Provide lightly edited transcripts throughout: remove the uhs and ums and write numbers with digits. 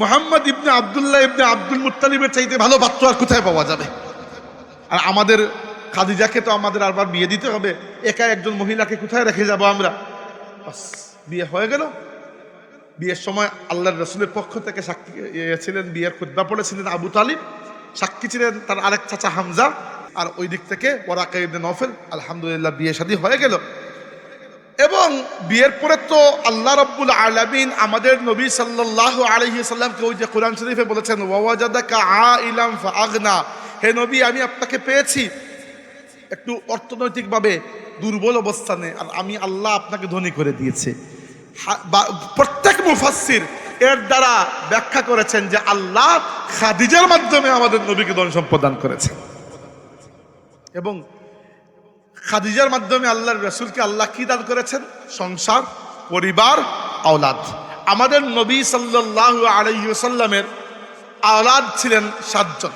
মুহাম্মদ ইবনে আব্দুল্লাহ ইবনে আব্দুল মুত্তালিবের চাইতে ভালো পাত্র আর কোথায় পাওয়া যাবে? আর আমাদের খাদিজাকে তো আমাদের আরবার বিয়ে দিতে হবে, একা একজন মহিলাকে কোথায় রেখে যাব আমরা? বাস, বিয়ে হয়ে গেল। বিয়ের সময় আল্লাহর রসুলের পক্ষ থেকে সাক্ষী ছিলেন, বিয়ের খুতবা পড়েছিলেন আবু তালিব, সাক্ষী ছিলেন তার আরেক চাচা হামজা, আর ওই দিক থেকে ওয়ারাকা ইবনে নওফেল। আলহামদুলিল্লাহ বিয়ে শাদী হয়ে গেল। এবং বিয়ের পরে তো আল্লাহ রাব্বুল আলামিন আমাদের নবী সাল্লাল্লাহু আলাইহি সাল্লামকে ওই যে কোরআন শরীফে বলেছেন, ওয়াওয়াজাদাকা আইলাম ফাআগনা, হে নবী আমি আপনাকে পেয়েছি একটু অর্থনৈতিকভাবে দুর্বল অবস্থানে, আর আমি আল্লাহ আপনাকে ধনী করে দিয়েছি। প্রত্যেক মুফাসসির এর দ্বারা ব্যাখ্যা করেছেন যে আল্লাহ খাদিজার মাধ্যমে আমাদের নবীকে ধন সম্পদ দান করেছেন, এবং খাদিজার মাধ্যমে আল্লাহর রাসূলকে আল্লাহ কি দান করেছেন? সংসার, পরিবার, আওলাদ। আমাদের নবী সাল্লাল্লাহু আলাইহি ওয়াসাল্লামের আওলাদ ছিলেন 7 জন।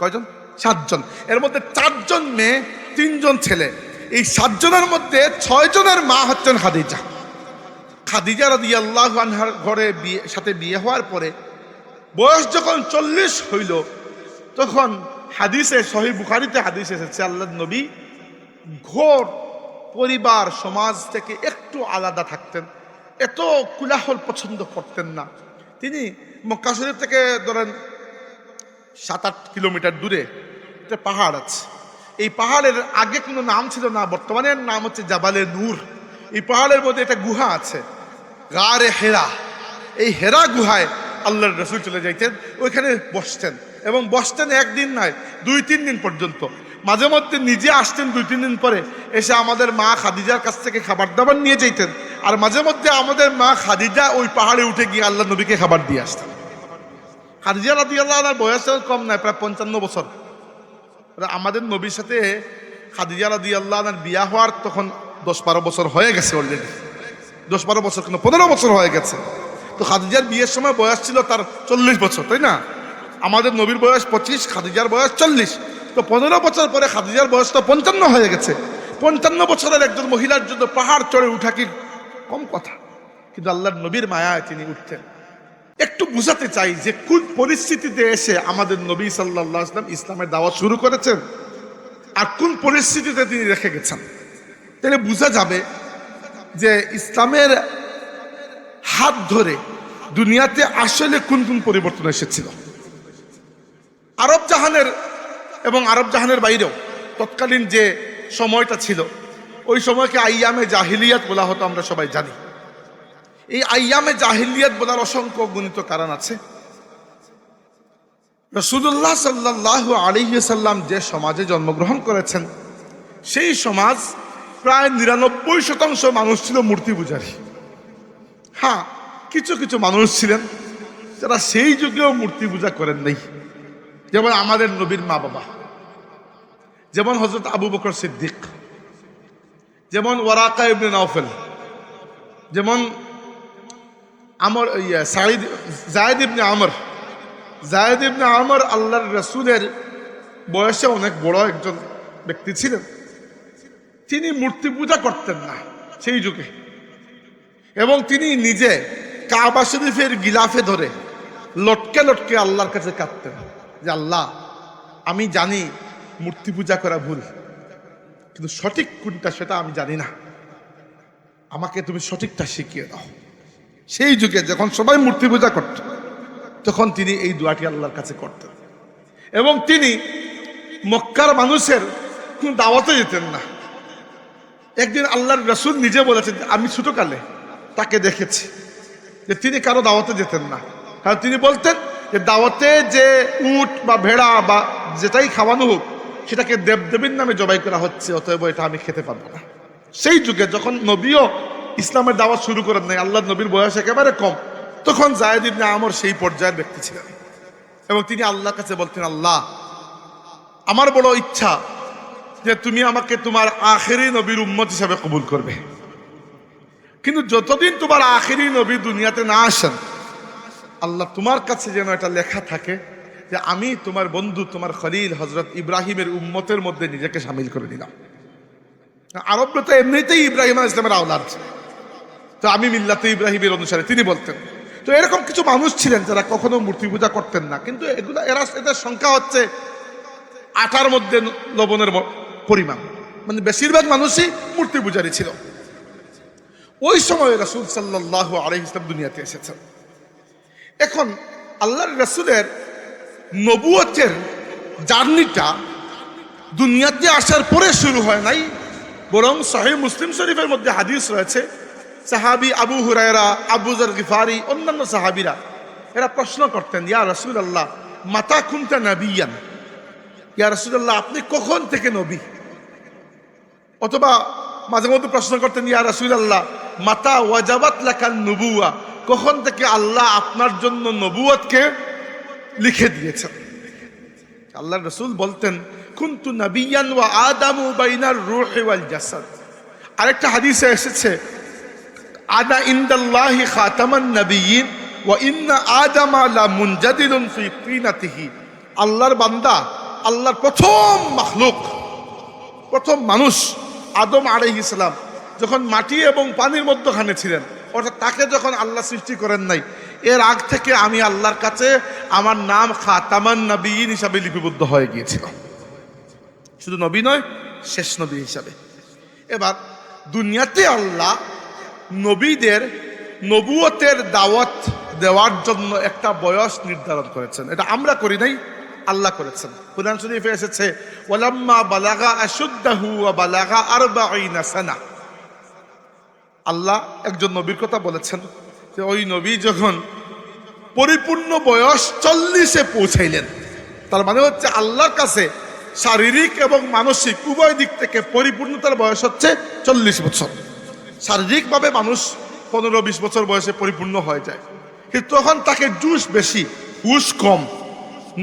কয়জন? 7 জন। এর মধ্যে 4 জন মেয়ে, 3 জন ছেলে। এই 7 জনের মধ্যে 6 জনের মা হচ্ছেন খাদিজা। খাদিজা রাদিয়াল্লাহু আনহার ঘরে সাথে বিয়ে হওয়ার পরে বয়স যখন 40 হইল, তখন হাদিসে সহিহ বুখারীতে হাদিস এসেছে আল্লাহর নবী ঘর, পরিবার, সমাজ থেকে একটু আলাদা থাকতেন, এত কোলাহল পছন্দ করতেন না। তিনি মক্কা শরীফ থেকে ধরেন 7-8 কিলোমিটার দূরে একটা পাহাড় আছে। এই পাহাড়ের আগে কোনো নাম ছিল না, বর্তমানে নাম হচ্ছে জাবালে নূর। এই পাহাড়ের মধ্যে একটা গুহা আছে, গারে হেরা। এই হেরা গুহায় আল্লাহর রাসূল চলে যাইতেন, ওইখানে বসতেন, এবং বসতেন একদিন নয়, 2-3 দিন পর্যন্ত। মাঝে মধ্যে নিজে আসতেন 2-3 দিন পরে, এসে আমাদের মা খাদিজার কাছ থেকে খাবার দাবার নিয়ে যেতেন। আর মাঝে মধ্যে আমাদের মা খাদিজা ওই পাহাড়ে উঠে গিয়ে আল্লাহ নবীকে খাবার দিয়ে আসতেন। খাদিজা রাদিয়াল্লাহু আনহার বয়স কম নয়, প্রায় 55 বছর। আমাদের নবীর সাথে খাদিজা রাদিয়াল্লাহু আনহার বিয়া হওয়ার তখন 10-12 বছর হয়ে গেছে, অলরেডি 10-12 বছর কেন 15 বছর হয়ে গেছে। তো খাদিজার বিয়ের সময় বয়স ছিল তার 40 বছর, তাই না? আমাদের নবীর বয়স 25, খাদিজার বয়স 40। তো 15 বছর পরে খাদিজার বয়স তো 55 হয়ে গেছে। 55 বছরের একজন মহিলার জন্য পাহাড় চড়ে উঠা কি কম কথা? কিন্তু আল্লাহর নবীর মায়ায় তিনি উঠতেন। একটু বুঝাতে চাই যে কোন পরিস্থিতিতে এসে আমাদের নবী সাল্লাল্লাহু আলাইহি ওয়াসাল্লাম ইসলামের দাওয়াত শুরু করেছেন, আর কোন পরিস্থিতিতে তিনি রেখে গেছেন। তাহলে বোঝা যাবে যে ইসলামের হাত ধরে দুনিয়াতে আসলে কোন কোন পরিবর্তন এসেছিল। আরব জাহানের এবং আরব জাহানের বাইরেও তৎকালীন যে সময়টা ছিল, ওই সময়কে আইয়ামে জাহিলিয়াত বলা হতো, আমরা সবাই জানি। এই আইয়ামে জাহিলিয়াত বলার অসংখ্য গণিত কারণ আছে। রাসূলুল্লাহ সাল্লাল্লাহু আলাইহি ওয়াসাল্লাম যে সমাজে জন্মগ্রহণ করেছেন, সেই সমাজ প্রায় 99% মানুষ ছিল মূর্তি পূজারী। হ্যাঁ, কিছু কিছু মানুষ ছিলেন যারা সেই যুগেও মূর্তি পূজা করেন নাই, যেমন আমাদের নবীর মা বাবা, যেমন হযরত আবু বকর সিদ্দিক, যেমন ওয়ারাকা ইবনে নওফেল, যেমন জায়েদ ইবনে আমর আল্লাহর রাসূলের বয়সে অনেক বড় একজন ব্যক্তি ছিলেন। তিনি মূর্তি পূজা করতেন না সেই যুগে, এবং তিনি নিজে কাবা শরীফের গিলাফে ধরে লটকে লটকে আল্লাহর কাছে কাঁদতেন যে আল্লাহ, আমি জানি মূর্তি পূজা করা ভুল, কিন্তু সঠিক কোনটা সেটা আমি জানি না, আমাকে তুমি সঠিকটা শিখিয়ে দাও। সেই যুগে যখন সবাই মূর্তি পূজা করত, তখন তিনি এই দোয়াটি আল্লাহর কাছে করতেন। এবং তিনি মক্কার মানুষের কোন দাওয়াতে যেতেন না। একদিন আল্লাহর রাসূল নিজে বলেছেন, আমি ছোটকালে তাকে দেখেছি যে তিনি কারো দাওয়াতে যেতেন না। কারণ তিনি বলতেন যে দাওয়াতে যে উট বা ভেড়া বা যেটাই খাওয়ানো হোক, সেটাকে দেবদেবীর নামে জবাই করা হচ্ছে, অতএব এটা আমি খেতে পারবো না। সেই যুগে যখন নবীও ইসলামের দাওয়াত শুরু করেন নাই, আল্লাহ নবীর বয়স একেবারে কম, তখন জায়েদ ইবনে আমর সেই পর্যায়ের ব্যক্তি ছিলেন। এবং তিনি আল্লাহর কাছে বলতেন, আল্লাহ, আমার বড় ইচ্ছা যে তুমি আমাকে তোমার আখেরি নবীর উম্মত হিসাবে কবুল করবে, কিন্তু যতদিন তোমার আখেরি নবী দুনিয়াতে না আসেন, আল্লাহ তোমার কাছে যেন এটা লেখা থাকে যে আমি তোমার বন্ধু, তোমার খলিল হযরত ইব্রাহিমের উম্মতের মধ্যে নিজেকে শামিল করে নিলাম। আরবরা তো এমনিতেই ইব্রাহিম আলাইহিস সালামের আওলাদ, তো আমি মিল্লাতে ইব্রাহিমের অনুসারে তিনি বলতেন। তো এরকম কিছু মানুষ ছিলেন যারা কখনো মূর্তি পূজা করতেন না, কিন্তু এদের সংখ্যা হচ্ছে আটার মধ্যে লবণের পরিমাণ, মানে বেশিরভাগ মানুষই মূর্তি পূজারী ছিল। ওই সময় রাসূল সাল্লাল্লাহু আলাইহি ওয়াসাল্লাম দুনিয়াতে এসেছেন। এখন আল্লাহর রাসূলের নবুয়তের জার্নিটা দুনিয়াতে আসার পরে শুরু হয় নাই, বরং সহিহ মুসলিম শরীফের মধ্যে হাদিস রয়েছে। সাহাবী আবু হুরায়রা, আবু যর গিফারি, অন্যান্য সাহাবীরা এরা প্রশ্ন করতেন, ইয়া রাসূলুল্লাহ মাতা কুনতা নাবিয়ান, ইয়া রাসূলুল্লাহ আপনি কখন থেকে নবী? অথবা মাঝে মধ্যে প্রশ্ন করতেন, ইয়া রাসূলুল্লাহ মাতা ওয়াজাবাত লাকান নুবুওয়া, কখন থেকে আল্লাহ আপনার জন্য নবুয়তকে লিখে দিয়েছেন? আল্লাহর রাসূল বলতেন, কুনতু নাবিয়ান ওয়া আদামু বাইনার রূহি ওয়াল জাসাদ। আরেকটা হাদিসে এসেছে, আনা ইনদাল্লাহি খাতামান নাবিয়িন ওয়া ইন্না আদামা লা মুনজাদিলুন ফি তিনাতিহি। আল্লাহর বান্দা, আল্লাহর প্রথম মাখলুক, প্রথম মানুষ আদম আলাইহিস সালাম যখন মাটি এবং পানির মধ্যখানে ছিলেন, অর্থাৎ তাকে যখন আল্লাহ সৃষ্টি করেন নাই, এর আগ থেকে আমি আল্লাহর কাছে আমার নাম খাতামান নাবিয়িন হিসাবে লিপিবদ্ধ হয়ে গিয়েছিল। শুধু নবী নয়, শেষ নবী হিসাবে। এবার দুনিয়াতে আল্লাহ নবীদের নবুয়তের দাওয়াত দেওয়ার জন্য একটা বয়স নির্ধারণ করেছেন। এটা আমরা করি নাই, আল্লাহ করেছেন। কুরআন শরীফে এসেছে, ওয়ালাম্মা বালাগা আশুদ্দাহু ওয়া বালাগা 40 সানা। আল্লাহ একজন নবীর কথা বলেছেন যে ওই নবী যখন পরিপূর্ণ বয়স 40-এ পৌঁছাইলেন, তার মানে হচ্ছে আল্লাহর কাছে শারীরিক এবং মানসিক উভয় দিক থেকে পরিপূর্ণতার বয়স হচ্ছে 40 বছর। শারীরিকভাবে মানুষ 15-20 বছর বয়সে পরিপূর্ণ হয়ে যায়, কিন্তু তখন তাকে জুস বেশি, হুশ কম।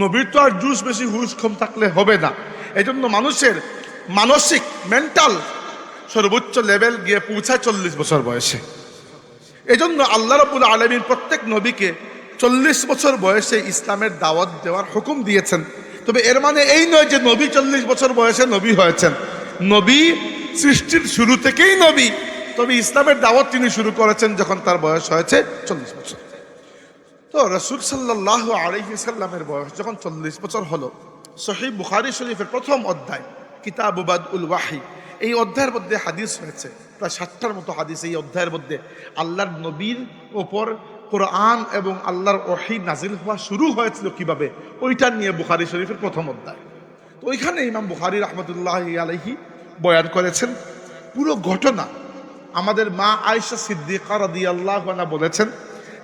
নবীর তো আর জুস বেশি, হুশ কম থাকলে হবে না। এই জন্য মানুষের মানসিক মেন্টাল সর্বোচ্চ লেভেল গিয়ে পৌঁছায় 40 বছর বয়সে। এই জন্য আল্লাহ রাব্বুল আলামিন প্রত্যেক নবীকে 40 বছর বয়সে ইসলামের দাওয়াত দেওয়ার হুকুম দিয়েছেন। তবে এর মানে এই নয় যে নবী 40 বছর বয়সে নবী হয়েছেন। নবী সৃষ্টির শুরু থেকেই নবী, তবে ইসলামের দাওয়াত তিনি শুরু করেছেন যখন তার বয়স হয়েছে 40 বছর। তো রাসূল সাল্লাল্লাহু আলাইহি সাল্লামের বয়স যখন 40 বছর হলো, সহিহ বুখারী শরীফের প্রথম অধ্যায় কিতাবু বাদউল ওয়াহী, এই অধ্যায়ের মধ্যে হাদিস রয়েছে প্রায় 60টার মতো হাদিস। এই অধ্যায়ের মধ্যে আল্লাহর নবীর ওপর কোরআন এবং আল্লাহর ওহী নাজিল হওয়া শুরু হয়েছিল কিভাবে, ওইটা নিয়ে বুখারী শরীফের প্রথম অধ্যায়। তো ওইখানে ইমাম বুখারী রাহমাতুল্লাহি আলাইহি বয়ান করেছেন পুরো ঘটনা। আমাদের মা আয়েশা সিদ্দিকা রাদিয়াল্লাহু আনহা বলেছেন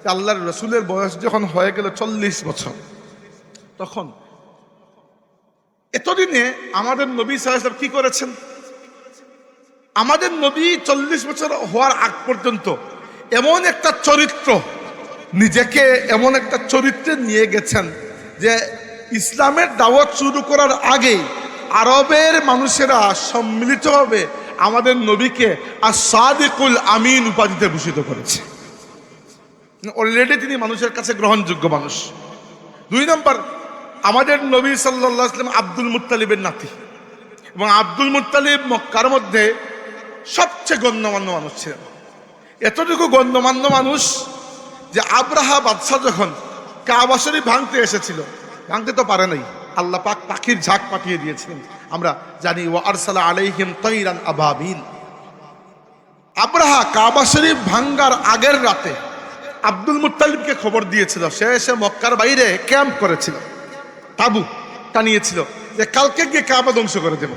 যে আল্লাহর রাসূলের বয়স যখন হয়ে গেল 40 বছর, তখন এতদিনে আমাদের নবী সাল্লাল্লাহু আলাইহি ওয়াসাল্লাম কি করেছেন? আমাদের নবী 40 বছর হওয়ার আগ পর্যন্ত এমন একটা চরিত্র, নিজেকে এমন একটা চরিত্রে নিয়ে গেছেন যে ইসলামের দাওয়াত শুরু করার আগে আরবের মানুষেরা সম্মিলিতভাবে আমাদের নবীকে as-সাদিকুল আমিন উপাধিতে ভূষিত করেছে। অলরেডি তিনি মানুষের কাছে গ্রহণযোগ্য মানুষ। 2 নম্বর, আমাদের নবী সাল্লাল্লাহু আলাইহি ওয়াসাল্লাম আব্দুল মুত্তালিবের নাতি, এবং আব্দুল মুত্তালিব মক্কার মধ্যে সবচেয়ে গণ্যমান্য মানুষ ছিলেন। এতটুকু গণ্যমান্য মানুষ যে আব্রাহা বাদশাহ যখন কাবা শরীফ ভাঙতে এসেছিল, ভাঙতে তো পারে নাই, আল্লাহ পাক পাখির ঝাঁক পাঠিয়ে দিয়েছিলেন, আমরা জানি। ওয়া আরসালা আলাইহিম তাইরান আবাবিল। আব্রাহা কাবা শরীফ ভাঙ্গার আগের রাতে আব্দুল মুত্তালিবকে খবর দিয়েছিল, সে এসে মক্কার বাইরে ক্যাম্প করেছিল, তাবু টানিয়েছিল যে কালকে গিয়ে কাবা ধ্বংস করে দেব।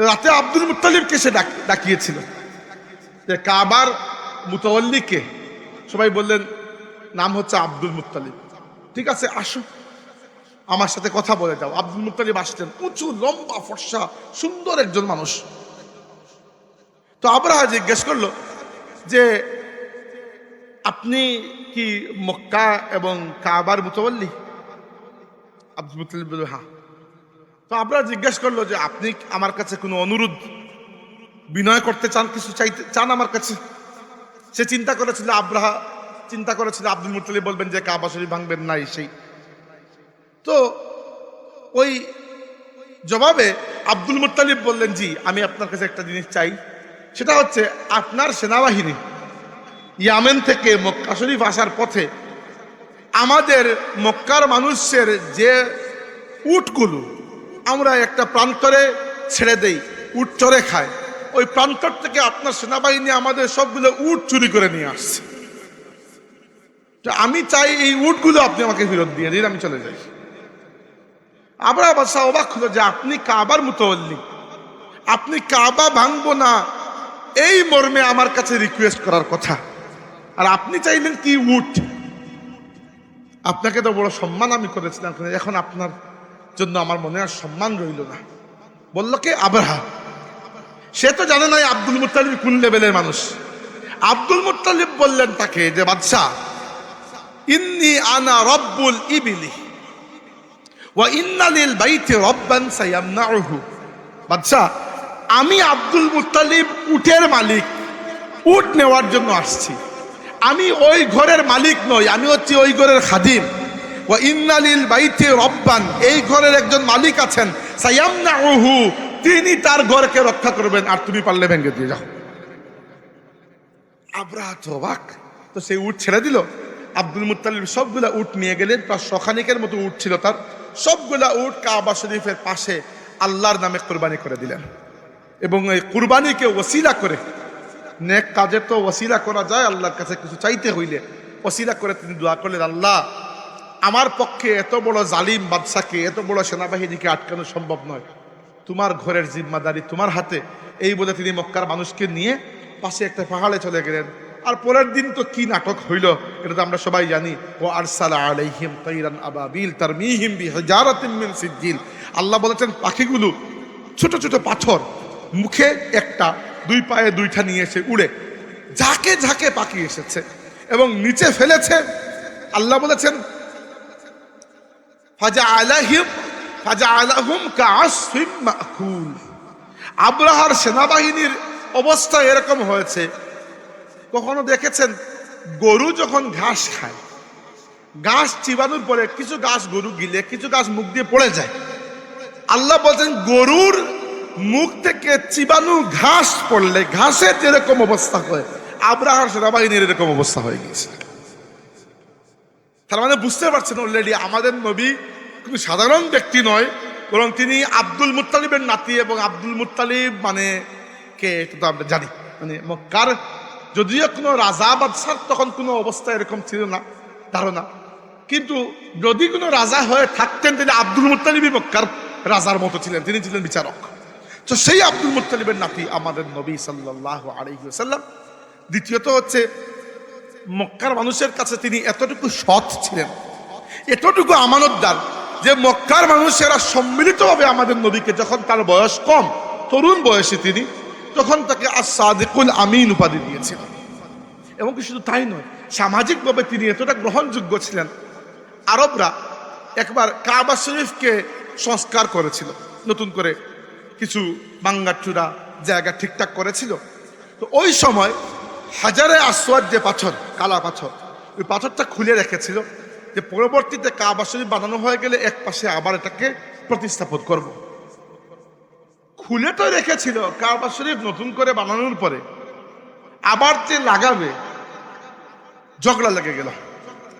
রাতে আব্দুল মুত্তালিবকে সে ডাকিয়েছিল যে কাবার মুতাওয়াল্লিকে, সবাই বললেন নাম হচ্ছে আব্দুল মুত্তালিব, ঠিক আছে আসো আমার সাথে কথা বলে যাও। আব্দুল মুত্তালিব আসতেন, উঁচু লম্বা ফর্সা সুন্দর একজন মানুষ। তো আব্রাহা জিজ্ঞেস করলো যে আপনি কি মক্কা এবং কাবার মুতাওয়াল্লি? আব্দুল মুত্তালিব বলল হ্যাঁ। তো আব্রাহা জিজ্ঞেস করলো যে আপনি আমার কাছে কোনো অনুরোধ বিনয় করতে চান, কিছু চাইতে চান আমার কাছে? সে চিন্তা করেছিল, আব্রাহা চিন্তা করেছিল আব্দুল মুত্তালিব বলবেন যে কাবা শরীফ ভাঙবেন নাই সেই। তো ওই জবাবে আব্দুল মুত্তালিব বললেন, জি আমি আপনার কাছে একটা জিনিস চাই, সেটা হচ্ছে আপনার সেনাবাহিনী ইয়ামেন থেকে মক্কা শরীফ আসার পথে আমাদের মক্কার মানুষের যে উটগুলো আমরা একটা প্রান্তরে ছেড়ে দেই, উট চড়ে খায়, ওই প্রান্তর থেকে আপনার সেনাবাহিনী আমাদের সবগুলো উট চুরি করে নিয়ে আসছে। তো আমি চাই এই উটগুলো আপনি আমাকে ফেরত দিয়ে দিন, আমি চলে যাই। আবরাহা বাদশাহ অবাক হলো যে আপনি কাবার মুতাওয়াল্লি, আপনি কাবা ভাঙবো না এই মর্মে আমার কাছে রিকোয়েস্ট করার কথা, আর আপনি চাইলেন কি উট? আপনাকে তো বড় সম্মান আমি করেছিলাম, এখন আপনার জন্য আমার মনে আর সম্মান রইল না। বলল কে? আবরাহা। সে তো জানে না আব্দুল মুত্তালিব কোন লেভেলের মানুষ। আব্দুল মুত্তালিব বললেন তাকে যে বাদশাহ, ইন্নী আনা রব্বুল ইবিলি ওয়া ইন্না লিল বাইতি রব্বান সায়ামনাউহু। বাদশাহ, আমি আব্দুল মুত্তালিব উটের মালিক, উট নেওয়ার জন্য আসছি। আমি ওই ঘরের মালিক নই, আমি হচ্ছি ওই ঘরের খাদিম। ওয়া ইন্না লিল বাইতি রব্বান, এই ঘরের একজন মালিক আছেন, সায়ামনাউহু, তিনি তার ঘরকে রক্ষা করবেন, আর তুমি পারলে ভেঙে দিয়ে যাও। আবরাহা তো অবাক। তো সেই উট ছেড়ে দিল। আব্দুল মুত্তালিব সবগুলা উট নিয়ে গেলেন, প্রায় 100 খানিকের মতো উট ছিল তার। সবগুলা উট কাবা শরীফের পাশে আল্লাহর নামে কুরবানি করে দিলেন। এবং এই কুরবানিকে ওসিলা করে, নেক কাজে তো ওসিলা করা যায়, আল্লাহর কাছে কিছু চাইতে হইলে ওসিলা করে তিনি দোয়া করলেন, আল্লাহ আমার পক্ষে এত বড় জালিম বাদশাকে, এত বড় সেনাবাহিনীকে আটকানো সম্ভব নয়, তোমার ঘরের জিম্মাদারি তোমার হাতে। এই বলে তিনি মক্কার মানুষকে নিয়ে পাশে একটা পাহাড়ে চলে গেলেন। আর পরের দিন তো কি নাটক হইল এটা তো আমরা সবাই জানি। ও আরসালা আলাইহিম তাইরান আবাবিল তারমিহিম বিহিজারাতিন মিন সিজ্জিল। আল্লাহ বলেছেন পাখিগুলো ছোট ছোট পাথর, মুখে একটা, দুই পায়ে দুইটা নিয়ে এসে উড়ে ঝাঁকে ঝাঁকে পাখি এসেছে এবং নিচে ফেলেছে। আল্লাহ বলেছেন ফাজআলাহুম কাআসফিম মাকুল। আবরাহার সেনাবাহিনীর অবস্থা এরকম হয়েছে, কখনো দেখেছেন গরু যখন ঘাস খায়, ঘাস চিবানোর পরে কিছু ঘাস গরু গিলে, কিছু ঘাস মুখ দিয়ে পড়ে যায়। আল্লাহ বলছেন গরুর মুখ থেকে চিবানো ঘাস পড়লে ঘাসের যেরকম অবস্থা হয়, আবরাহার সেনাবাহিনীর এরকম অবস্থা হয়ে গেছে। তার মানে বুঝতে পারছেন অলরেডি আমাদের নবী কিন্তু সাধারণ ব্যক্তি নয়, বরং তিনি আব্দুল মুত্তালিবের নাতি। এবং আব্দুল মুত্তালিব মানে কে এটা তো আমরা জানি, মানে মক্কার যদিও কোনো রাজা বাদশার তখন কোনো অবস্থা এরকম ছিল না ধারণা, কিন্তু যদি কোনো রাজা হয়ে থাকতেন তাহলে আব্দুল মুত্তালিবই মক্কার রাজার মতো ছিলেন, তিনি ছিলেন বিচারক। তো সেই আব্দুল মুত্তালিবের নাতি আমাদের নবী সাল্লাল্লাহু আলাইহি ওয়াসাল্লাম। দ্বিতীয়ত হচ্ছে মক্কার মানুষের কাছে তিনি এতটুকু সৎ ছিলেন, এতটুকু আমানতদার, যে মক্কার মানুষেরা সম্মিলিতভাবে আমাদের নবীকে, যখন তার বয়স কম, তরুণ বয়সে তিনি, তখন তাকে আস-সাদিকুল আমিন উপাধি দিয়েছিলেন। এবং কি শুধু তাই নয়, সামাজিকভাবে তিনি এতটা গ্রহণযোগ্য ছিলেন, আরবরা একবার কাবা শরীফকে সংস্কার করেছিল, নতুন করে কিছু বাঙ্গাচুরা জায়গা ঠিকঠাক করেছিল। তো ওই সময় হাজারে আসওয়াদ যে পাথর, কালা পাথর, ওই পাথরটা খুলে রেখেছিল, যে পরবর্তীতে কাবা শরীফ বানানো হয়ে গেলে এক পাশে আবার এটাকে প্রতিস্থাপন করব। খুলে তো রেখেছিল, কাবা শরীফ নতুন করে বানানোর পরে আবার যে লাগাবে, ঝগড়া লেগে গেল,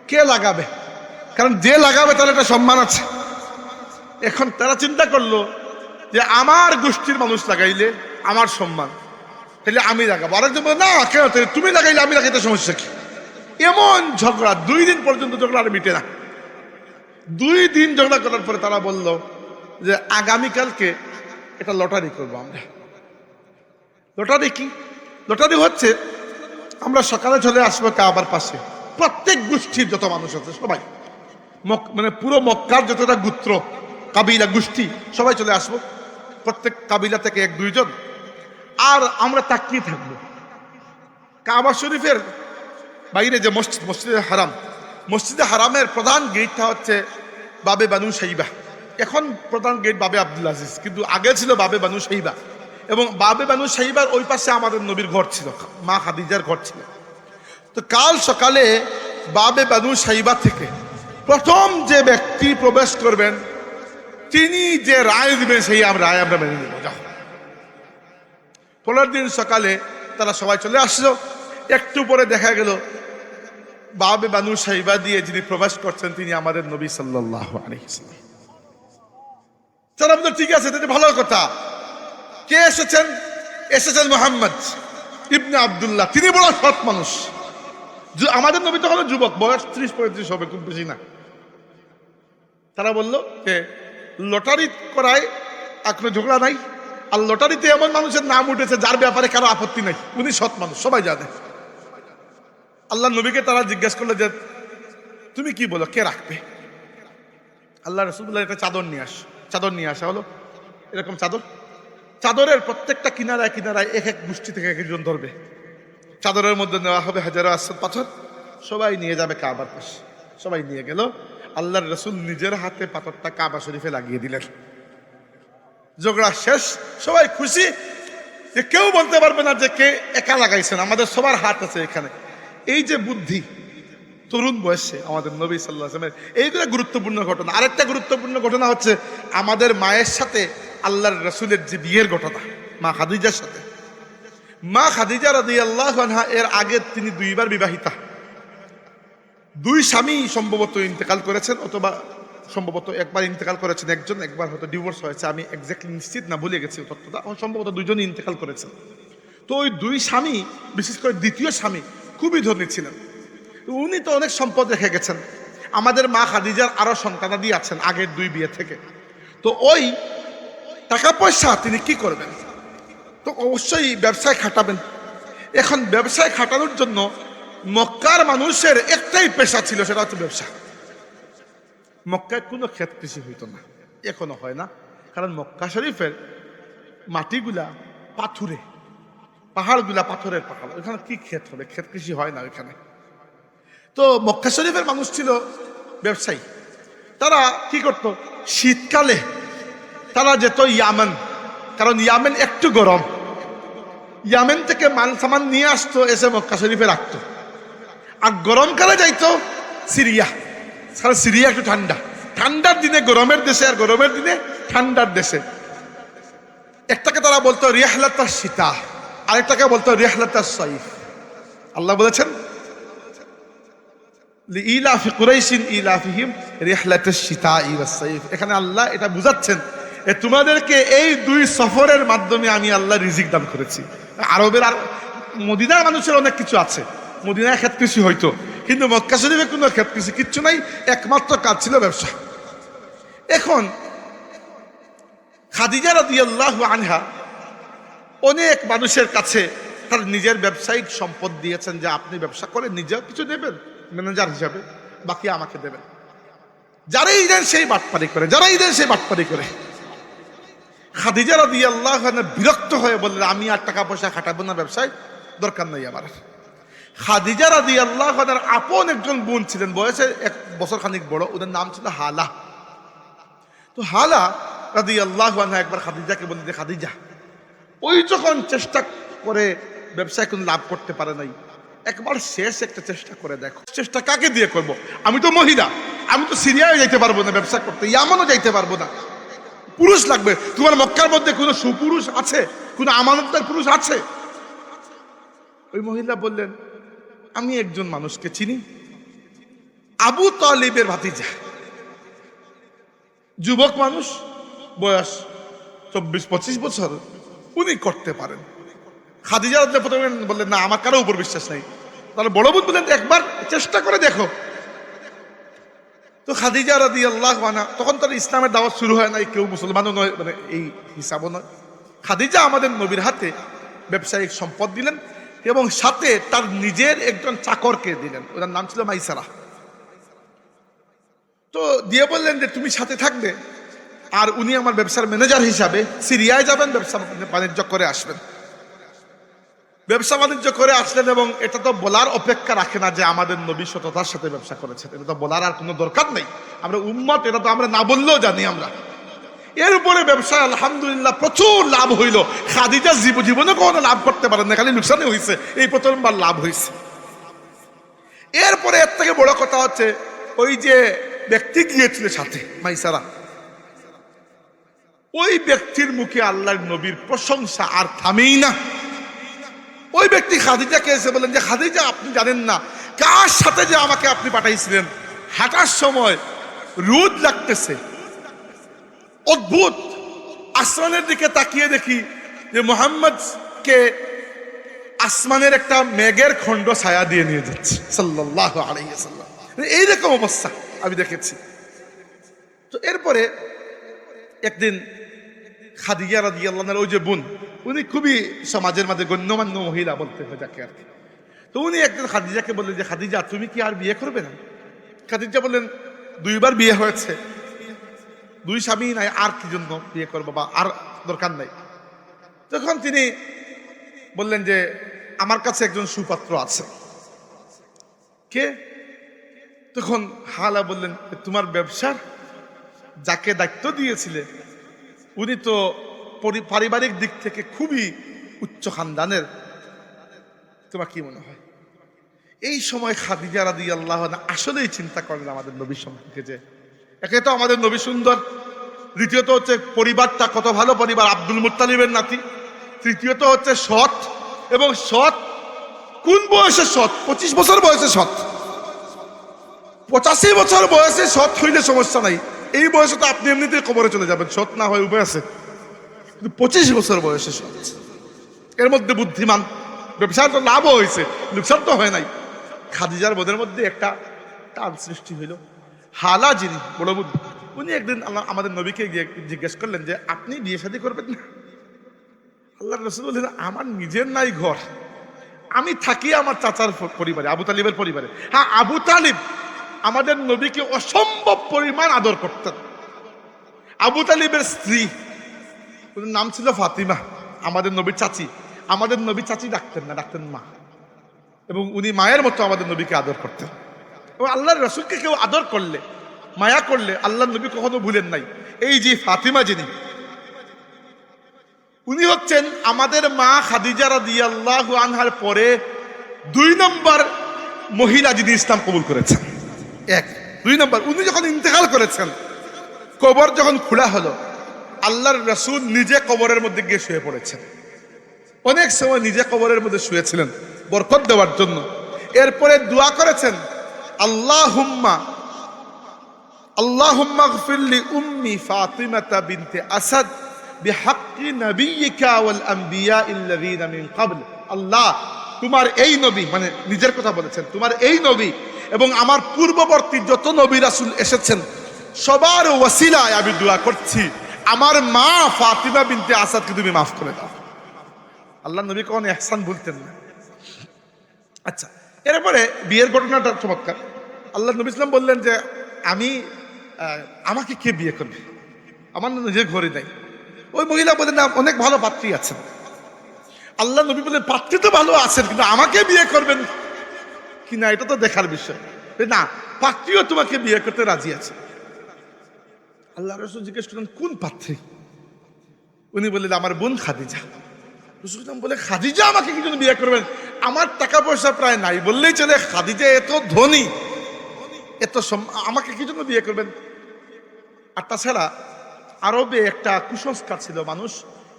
কে লাগাবে? কারণ যে লাগাবে তার একটা সম্মান আছে। এখন তারা চিন্তা করলো যে আমার গোষ্ঠীর মানুষ লাগাইলে আমার সম্মান, তাহলে আমি লাগাবো। আরেকজন বলে না, কেন তুমি লাগাইলে আমি লাগাইতে সমস্যা কি? এমন ঝগড়া, 2 দিন পর্যন্ত ঝগড়া আর মিটে না। 2 দিন ঝগড়া করার পরে তারা বলল যে আগামীকালকে এটা লটারি করবো আমরা। লটারি কি? লটারি হচ্ছে আমরা সকালে চলে আসবো কাবার পাশে, প্রত্যেক গোষ্ঠীর যত মানুষ আছে সবাই, মানে পুরো মক্কার যতটা গোত্র, কাবিলা, গোষ্ঠী সবাই চলে আসবো, প্রত্যেক কাবিলা থেকে 1-2 জন, আর আমরা তাকিয়ে থাকবো। কাবা শরীফের বাইরে যে মসজিদ, মসজিদে হারামের প্রধান গেটটা হচ্ছে বাবে বানু শাইবা। এখন প্রধান গেট বাবে আব্দুল আজিজ, কিন্তু আগে ছিল বাবে বানু শাইবা। এবং বাবে বানু শাইবার ওই পাশে আমাদের নবীর ঘর ছিল, মা খাদিজার ঘর ছিল। তো কাল সকালে বাবে বানু শাইবা থেকে প্রথম যে ব্যক্তি প্রবেশ করবেন, তিনি যে রায় দিবেন সেই রায় আমরা মেনে নেব। পরের দিন সকালে তারা সবাই চলে আসলো। একটু পরে দেখা গেল বাবে বানু সাইবা দিয়ে যিনি প্রবেশ করছেন তিনি আমাদের নবী সাল্লাল্লাহু আলাইহি ওয়াসাল্লাম। তারা বলল ঠিক আছে, এটা ভালো কথা। কে এসেছেন? এসেছেন মুহাম্মদ ইবনে আব্দুল্লাহ, তিনি বড় সৎ মানুষ। আমাদের নবী তখন যুবক, বয়স 30-35 হবে, খুব বেশি না। তারা বলল যে লটারি করায় আর কোনো ঝগড়া নাই, আর লটারিতে এমন মানুষের নাম উঠেছে যার ব্যাপারে কারো আপত্তি নাই, উনি সৎ মানুষ, সবাই জানে। আল্লাহ নবীকে তারা জিজ্ঞেস করলো যে তুমি কি বলো, কে রাখবে? আল্লাহ রাসূলুল্লাহ একটা চাদর নিয়ে আসা হলো। এরকম চাদরের প্রত্যেকটা কিনারায় কিনারায় এক এক গোষ্ঠী থেকে এক একজন ধরবে। চাদরের মধ্যে নেওয়া হবে হাজারো আসওয়াদ পাথর, সবাই নিয়ে যাবে কাবার পাশে। সবাই নিয়ে গেল, আল্লাহর রাসূল নিজের হাতে পাথরটা কাবা শরীফে লাগিয়ে দিলেন। ঝগড়া শেষ, সবাই খুশি, যে কেউ বলতে পারবে না যে কে একা লাগাইছেন, আমাদের সবার হাত আছে এখানে। এই যে বুদ্ধি তরুণ বয়সে আমাদের নবী সাল্লাল্লাহু আলাইহি ওয়াসাল্লামের, এইগুলো গুরুত্বপূর্ণ ঘটনা। আরেকটা গুরুত্বপূর্ণ ঘটনা হচ্ছে আমাদের মায়ের সাথে আল্লাহর রাসূলের যে বিয়ের ঘটনা, মা খাদিজার সাথে। মা খাদিজা রাদিয়াল্লাহু আনহা এর আগে তিনি 2 বার বিবাহিতা। 2 স্বামী সম্ভবত ইন্তেকাল করেছেন, অথবা সম্ভবত একবার ইন্তেকাল করেছেন একজন, একবার হয়তো ডিভোর্স হয়েছে, আমি এক্স্যাক্টলি নিশ্চিত না, ভুলে গেছি তথ্যটা। সম্ভবত 2 জনই ইন্তেকাল করেছেন। তো ওই 2 স্বামী, বিশেষ করে দ্বিতীয় স্বামী খুবই ধনী ছিলেন। উনি তো অনেক সম্পদ রেখে গেছেন। আমাদের মা খাদিজার আরো সন্তানাদি আছেন আগের 2 বিয়ে থেকে। তো ওই টাকা পয়সা তিনি কি করবেন? তো অবশ্যই ব্যবসায় খাটাবেন। এখন ব্যবসায় খাটানোর জন্য মক্কার মানুষের একটাই পেশা ছিল, সেটা হচ্ছে ব্যবসা। মক্কায় কোনো ক্ষেত কৃষি হইতো না, এখনো হয় না, কারণ মক্কা শরীফের মাটিগুলা পাথুরে, পাহাড়গুলা পাথরের পাহাড়, ওইখানে কি ক্ষেত হবে? ক্ষেত কৃষি হয় না ওইখানে। তো মক্কা শরীফের মানুষ ছিল ব্যবসায়ী। তারা কি করত? শীতকালে তারা যেত ইয়ামেন, কারণ ইয়ামেন একটু গরম। ইয়ামেন থেকে মাল সামান নিয়ে আসতো, এসে মক্কা শরীফে রাখতো। আর গরমকালে যাইতো সিরিয়া, কারণ সিরিয়া একটু ঠান্ডা। ঠান্ডার দিনে গরমের দেশে, আর গরমের দিনে ঠান্ডার দেশে। একটাকে তারা বলতো রিহলাতাস শীতা, আরেকটাকে বলতো রিহলাতাস সাইফ। আল্লাহ বলেছেন লিইলাফি কুরাইশিন ইলাফিহিম রিহলাতাস শিতাই ওয়াস সাইফ। এখানে আল্লাহ এটা বুঝাচ্ছেন তোমাদেরকে এই 2 সফরের মাধ্যমে আমি আল্লাহ রিজিক দান করেছি। আরবের আর মদিনার মানুষের অনেক কিছু আছে, মদিনায় ক্ষেত কৃষি হইতো, কিন্তু মক্কা শরীফে কোনো ক্ষেত কৃষি কিচ্ছু নাই, একমাত্র কাজ ছিল ব্যবসা। এখন খাদিজা রাদিয়াল্লাহু আনহা অনেক মানুষের কাছে তার নিজের ব্যবসায়িক সম্পদ দিয়েছেন, যে আপনি ব্যবসা করে নিজেও কিছু দেবেন ম্যানেজার হিসাবে, বাকি আমাকে দেবেন। যারাই দেন সেই বাটপারি করে, যারাই দেন সেই বাটপারি করে। খাদিজা রাদিয়াল্লাহু আনহা বিরক্ত হয়ে বললেন আমি আর টাকা পয়সা খাটাবো না ব্যবসায়, দরকার নাই আমার। খাদিজা রাদিয়াল্লাহু আনহার আপন একজন বোন ছিলেন, বয়সে 1 বছর খানিক বড়, ওদের নাম ছিল হালা। তো হালা রাদিয়াল্লাহু আনহা একবার খাদিজাকে বললেন যে খাদিজা, ওই যখন চেষ্টা করে ব্যবসায় কোনো লাভ করতে পারে নাই, একবার শেষ একটা চেষ্টা করে দেখো। চেষ্টা কাকে দিয়ে করব? আমি তো মহিলা, আমি তো সিরিয়ায় যাইতে পারবো না ব্যবসা করতে, ইয়ামানও যাইতে পারবো না, পুরুষ লাগবে। তোমার মক্কার মধ্যে কোনো সুপুরুষ আছে? কোনো আমানতদার পুরুষ আছে? ওই মহিলা বললেন আমি একজন মানুষকে চিনি, আবু তালিবের ভাতিজা, যুবক মানুষ, বয়স 24-25 বছর, উনি করতে পারেন। খাদিজা প্রথমে বললেন না, আমার কারো উপর বিশ্বাস নাই। তাহলে বড় বোন বললেন একবার চেষ্টা করে দেখো। তো খাদিজা রাদিয়াল্লাহু আনহা, তখন তার ইসলামের দাওয়াত শুরু হয় নাই, কেউ মুসলমানও নয়, মানে এই হিসাবও নয়। খাদিজা আমাদের নবীর হাতে ব্যবসায়িক সম্পদ দিলেন, এবং সাথে তার নিজের একজন চাকরকে দিলেন, ওনার নাম ছিল মাইসারা। তো দিয়ে বললেন যে তুমি সাথে থাকবে, আর উনি আমার ব্যবসার ম্যানেজার হিসাবে সিরিয়ায় যাবেন, ব্যবসা বাণিজ্য করে আসবেন। ব্যবসা বাণিজ্য করে আসলেন, এবং এটা তো বলার অপেক্ষা রাখে না যে আমাদের নবী সততার সাথে ব্যবসা করেছেন, এটা তো বলার আর কোনো দরকার নেই, আমরা উম্মত, এটা তো আমরা না বললেও জানি আমরা। এর উপরে ব্যবসায় আলহামদুলিল্লাহ প্রচুর লাভ হইল। খাদিজা জীবনে কখনো লাভ করতে পারেন না, খালি লোকসানই হয়েছে, এই প্রথমবার লাভ হয়েছে। এরপরে এর থেকে বড় কথা হচ্ছে, ওই যে ব্যক্তি গিয়েছিল সাথে মাইসারা, ওই ব্যক্তির মুখে আল্লাহর নবীর প্রশংসা আর থামেই না। ওই ব্যক্তি খাদিজাকে এসে বলেন যে খাদিজা, আপনি জানেন না কার সাথে যে আমাকে আপনি পাঠাইছিলেন? হাঁটার সময় রোদ লাগতেছে, অদ্ভুত। আসমানের দিকে তাকিয়ে দেখি যে মুহাম্মদকে আসমানের একটা মেঘের খণ্ড ছায়া দিয়ে নিয়ে যাচ্ছে সাল্লাল্লাহু আলাইহি ওয়াসাল্লাম। এইরকম অবস্থা আমি দেখেছি। তো এরপরে একদিন খাদিজা রাদিয়াল্লাহু আনহার ওই যে বোন, উনি খুবই সমাজের মাঝে গণ্যমান্য মহিলা বলতে হয় যাকে আর কি। তো উনি একদিন খাদিজাকে বললেন যে খাদিজা, তুমি কি আর বিয়ে করবে না? খাদিজা বললেন, দুইবার বিয়ে হয়েছে, দুই স্বামী নাই, আর কি জন্য বিয়ে করবো, বা আর দরকার নাই। তখন তিনি বললেন যে আমার কাছে একজন সুপাত্র আছে। কে? তখন হালা বললেন, তোমার ব্যবসার যাকে দায়িত্ব দিয়েছিলে উনি তো পারিবারিক দিক থেকে খুবই উচ্চ খানদানের, তোমার কি মনে হয়? এই সময় খাদিজা রাদিয়াল্লাহু আনহা আসলেই চিন্তা করেন আমাদের নবী সম্পর্কে, যে একে তো আমাদের নবী সুন্দর, দ্বিতীয়ত হচ্ছে পরিবারটা কত ভালো পরিবার, আব্দুল মুত্তালিবের নাতি, তৃতীয়ত হচ্ছে সৎ, এবং সৎ কোন বয়সে সৎ? 25 বছর বয়সে সৎ। 85 বছর বয়সে সৎ হইলে সমস্যা নাই, এই বয়সে তো আপনি এমনিতেই কবরে চলে যাবেন, সৎ না হয় উপায় আছে। কিন্তু 25 বছর বয়সে সৎ, এর মধ্যে বুদ্ধিমান, ব্যবসার তো লাভও হয়েছে, লোকসান তো হয় নাই। খাদিজার বোধের মধ্যে একটা টান সৃষ্টি হইল। হালা যিনি বড় বুদ্ধি, উনি একদিন আমাদের নবীকে গিয়ে জিজ্ঞেস করলেন যে আপনি বিয়ে শাদী করবেন না? আল্লাহ রাসূল বললেন, আমার নিজের নাই ঘর, আমি থাকি আমার চাচার পরিবারে, আবু তালিবের পরিবারে। হ্যাঁ, আবু তালিব আমাদের নবীকে অসম্ভব পরিমাণ আদর করতেন। আবু তালিবের স্ত্রী, নাম ছিল ফাতিমা, আমাদের নবীর চাচি। আমাদের নবী চাচি ডাকতেন না, ডাকতেন মা, এবং উনি মায়ের মতো আমাদের নবীকে আদর করতেন। এবং আল্লাহর রাসূলকে কেউ আদর করলে, মায়া করলে আল্লাহর নবী কখনো ভুলেন নাই। এই যে ফাতিমা যিনি, উনি হচ্ছেন আমাদের মা খাদিজা রাদিয়াল্লাহু আনহার পরে 2 নম্বর মহিলা যিনি ইসলাম কবুল করেছেন। 2 নম্বর, উনি যখন ইন্তেকাল করেছেন, কবর যখন খোলা হলো, আল্লাহর রাসূল নিজে কবরের মধ্যে গিয়ে শুয়ে পড়েছেন। অনেক সময় নিজে কবরের মধ্যে শুয়েছিলেন বরকত দেওয়ার জন্য। এরপরে দোয়া করেছেন, আল্লাহুম্মা গফিরলি উম্মি ফাতিমাতা বিনতে আসাদ বিহাক্কি নবিয়িকা ওয়াল আম্বিয়া আল্লাযীনা মিন ক্বাবল। আল্লাহ, তোমার এই নবী, মানে নিজের কথা বলেছেন, তোমার এই নবী এবং আমার পূর্ববর্তী যত নবী রাসূল এসেছেন সবার ওয়াসিলায় আমি দোয়া করছি, আমার মা ফাতিমা বিনতে আসাদকে তুমি মাফ করে দাও। আল্লাহ নবী কখনো ইহসান ভুলতেন না। আচ্ছা, এরপরে বিয়ের ঘটনাটা চমৎকার। আল্লাহ নবী ইসলাম বললেন যে আমাকে কে বিয়ে করবে, আমার নিজের ঘরে নাই। ওই মহিলা বলেন, না, অনেক ভালো পাত্রী আছেন। আল্লাহ নবী বললেন, পাত্রী তো ভালো আছেন, কিন্তু আমাকে বিয়ে করবেন কিনা এটা তো দেখার বিষয়। না, পাত্রীও তোমাকে বিয়ে করতে রাজি আছে। আল্লাহ রাসূল জিজ্ঞেস করলেন, কোন পাত্রী? উনি বললেন, আমার বোন খাদিজা। রাসূল বলে, খাদিজা আমাকে কি জন্য বিয়ে করবেন? আমার টাকা পয়সা প্রায় নাই বললেই চলে, খাদিজা এত ধনী, এত আমাকে কি জন্য বিয়ে করবেন? আর তাছাড়া আরবে একটা কুসংস্কার ছিল, মানুষ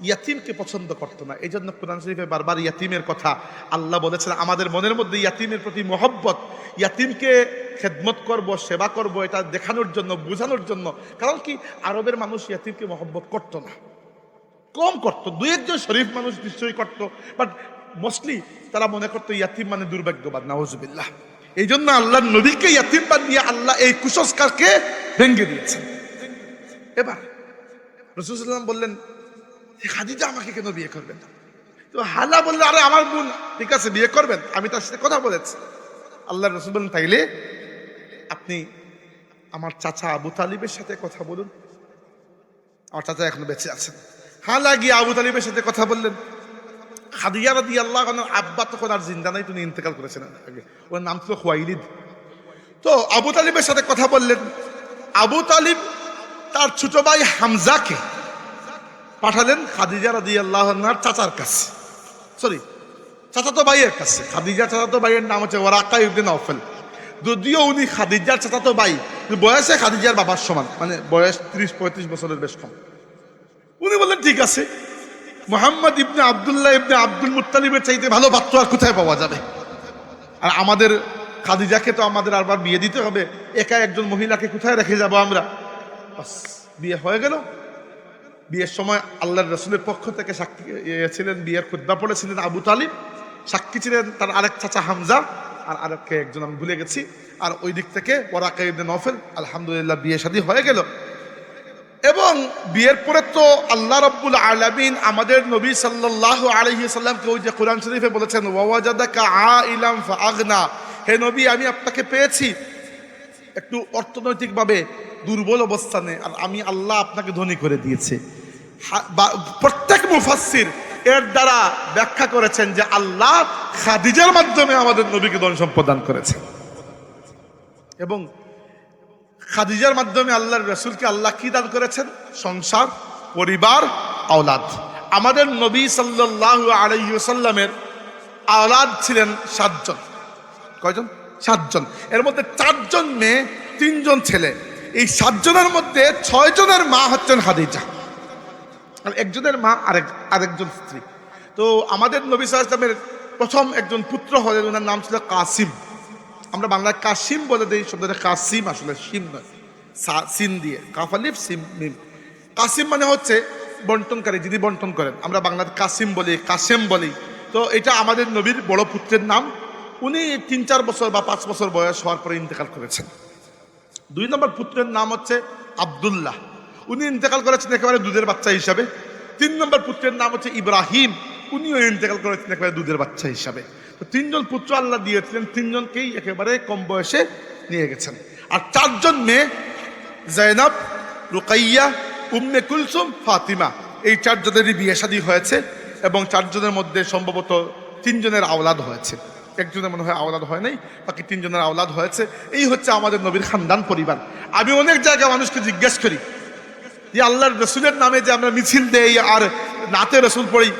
ইয়াতিমকে পছন্দ করতো না। এই জন্য কোরআন শরীফে বারবার ইয়াতিমের কথা আল্লাহ বলেছেন। আমাদের মনের মধ্যে ইয়াতিমের প্রতি মহব্বত, ইয়াতিমকে খেদমত করব, সেবা করব, এটা দেখানোর জন্য, বোঝানোর জন্য। কারণ কি, আরবের মানুষ ইয়াতিমকে মহব্বত করতো না, কম করতো, 2-1 জন শরীফ মানুষ নিশ্চয়ই করতো, বাট মোস্টলি তারা মনে করতো ইয়াতিম মানে দুর্ভাগ্যবান, নাউজুবিল্লাহ। এই জন্য আল্লাহ নবীকে ইয়াতিম বানিয়ে আল্লাহ এই কুসংস্কারকে ভেঙে দিয়েছেন। এবার রাসূল সাল্লাল্লাহু আলাইহি ওয়াসাল্লাম বললেন, খাদিজা আমাকে কেন বিয়ে করবেন? তো হালা বললে, আরে আমার বোন, ঠিক আছে বিয়ে করবেন, আমি তার সাথে কথা বলেছি। আল্লাহ রাসূল বললেন, তাইলে আপনি আমার চাচা আবু তালিবের সাথে কথা বলুন, আমার চাচা এখনো বেঁচে আছেন। হালা গিয়ে আবু তালিবের সাথে কথা বললেন। খাদিজা রাদিয়াল্লাহু আনহার আব্বা তখন আর জিন্দা নাই, তিনি ইন্তেকাল করেছেন আগে, ওর নাম ছিল খুয়াইলিদ। তো আবু তালিবের সাথে কথা বললেন। আবু তালিব তার ছোট ভাই হামজাকে পাঠালেন খাদিজা রাদিয়াল্লাহু আনহার চাচার কাছে, চাচাতো ভাইয়ের কাছে। খাদিজা চাচাতো ভাইয়ের নাম হচ্ছে ওয়ারাকা ইবনে নওফল। যদিও উনি খাদিজার চাচাতো ভাই, বয়সে খাদিজার বাবার সমান, মানে বয়স 30-35 বছরের বেশ কম। উনি বললেন, ঠিক আছে, মুহাম্মদ ইবনে আব্দুল্লাহ ইবনে আব্দুল মুত্তালিবের চাইতে ভালো পাত্র আর কোথায় পাওয়া যাবে? আর আমাদের খাদিজাকে তো আমাদের আরবার বিয়ে দিতে হবে, একা একজন মহিলাকে কোথায় রেখে যাব আমরা? বাস, বিয়ে হয়ে গেল। বিয়ের সময় আল্লাহর রাসূলের পক্ষ থেকে সাক্ষী ছিলেন, বিয়ের খুতবা পড়েছিলেন আবু তালিব, সাক্ষী ছিলেন তার আরেক চাচা হামজা, আর আরেককে একজন আমি ভুলে গেছি, আর ওই দিক থেকে ওয়ারাকা ইবনে নওফেল। আলহামদুলিল্লাহ বিয়ে শাদী হয়ে গেল। এবং বিয়ের পরে তো আল্লাহ রাব্বুল আলামিন আমাদের নবী সাল্লাল্লাহু আলাইহি সাল্লামকে ওই যে কোরআন শরীফে বলেছেন, ওয়াওয়াজাদাকা আইলাম ফাআগনা, হে নবী আমি আপনাকে পেয়েছি একটু অর্থনৈতিকভাবে দুর্বল অবস্থানে, আর আমি আল্লাহ আপনাকে ধনী করে দিয়েছে। প্রত্যেক মুফাসসির এর দ্বারা ব্যাখ্যা করেছেন যে আল্লাহ খাদিজার মাধ্যমে আমাদের নবীকে ধন সম্পদ দান করেছেন, এবং খাদিজার মাধ্যমে আল্লাহর রাসূলকে আল্লাহ কি দান করেছেন? সংসার, পরিবার, আওলাদ। আমাদের নবী সাল্লাল্লাহু আলাইহি ওয়াসাল্লামের আওলাদ ছিলেন 7 জন। কয়জন? 7 জন। এর মধ্যে 4 জন মেয়ে, 3 জন ছেলে। এই 7 জনের মধ্যে 6 জনের মা হচ্ছেন খাদিজা, আর একজনের মা আরেকজন স্ত্রী। তো আমাদের নবী সাল্লাল্লাহু আলাইহি ওয়াসাল্লামের প্রথম একজন পুত্র হলেন, ওনার নাম ছিল কাসিম। আমরা বাংলায় কাসিম বলে দিই, শব্দটা কাসিম আসলে সিম নয়, সিন দিয়ে, কাফ আলিফ সিম মিম। কাসিম মানে হচ্ছে বন্টনকারী, যিনি বন্টন করেন। আমরা বাংলাতে কাসিম বলি, কাসেম বলি। তো এটা আমাদের নবীর বড় পুত্রের নাম। উনি 3-4 বছর বা 5 বছর বয়স হওয়ার পরে ইন্তেকাল করেছেন। 2 নম্বর পুত্রের নাম হচ্ছে আব্দুল্লাহ, উনি ইন্তেকাল করেছেন একেবারে দুধের বাচ্চা হিসাবে। 3 নম্বর পুত্রের নাম হচ্ছে ইব্রাহিম, উনিও ইন্তেকাল করেছেন একেবারে দুধের বাচ্চা হিসাবে। তো 3 জন পুত্র আল্লাহ দিয়েছিলেন, 3 জনকেই একেবারে কম বয়সে নিয়ে গেছেন। আর 4 জন মেয়ে, জাইনাব, রুকাইয়া, উম্মে কুলসুম, ফাতিমা, এই 4 জনেরই বিয়ে শাদী হয়েছে। এবং 4 জনের মধ্যে সম্ভবত 3 জনের আওলাদ হয়েছে, একজনের মনে হয় আওলাদ হয় নাই, বাকি 3 জনের আওলাদ হয়েছে। এই হচ্ছে আমাদের নবীর খানদান পরিবার। আমি অনেক জায়গায় মানুষকে জিজ্ঞেস করি যে আল্লাহর রসুলের নামে যে আমরা মিছিল দেই আর নাতে রসুল পড়ি,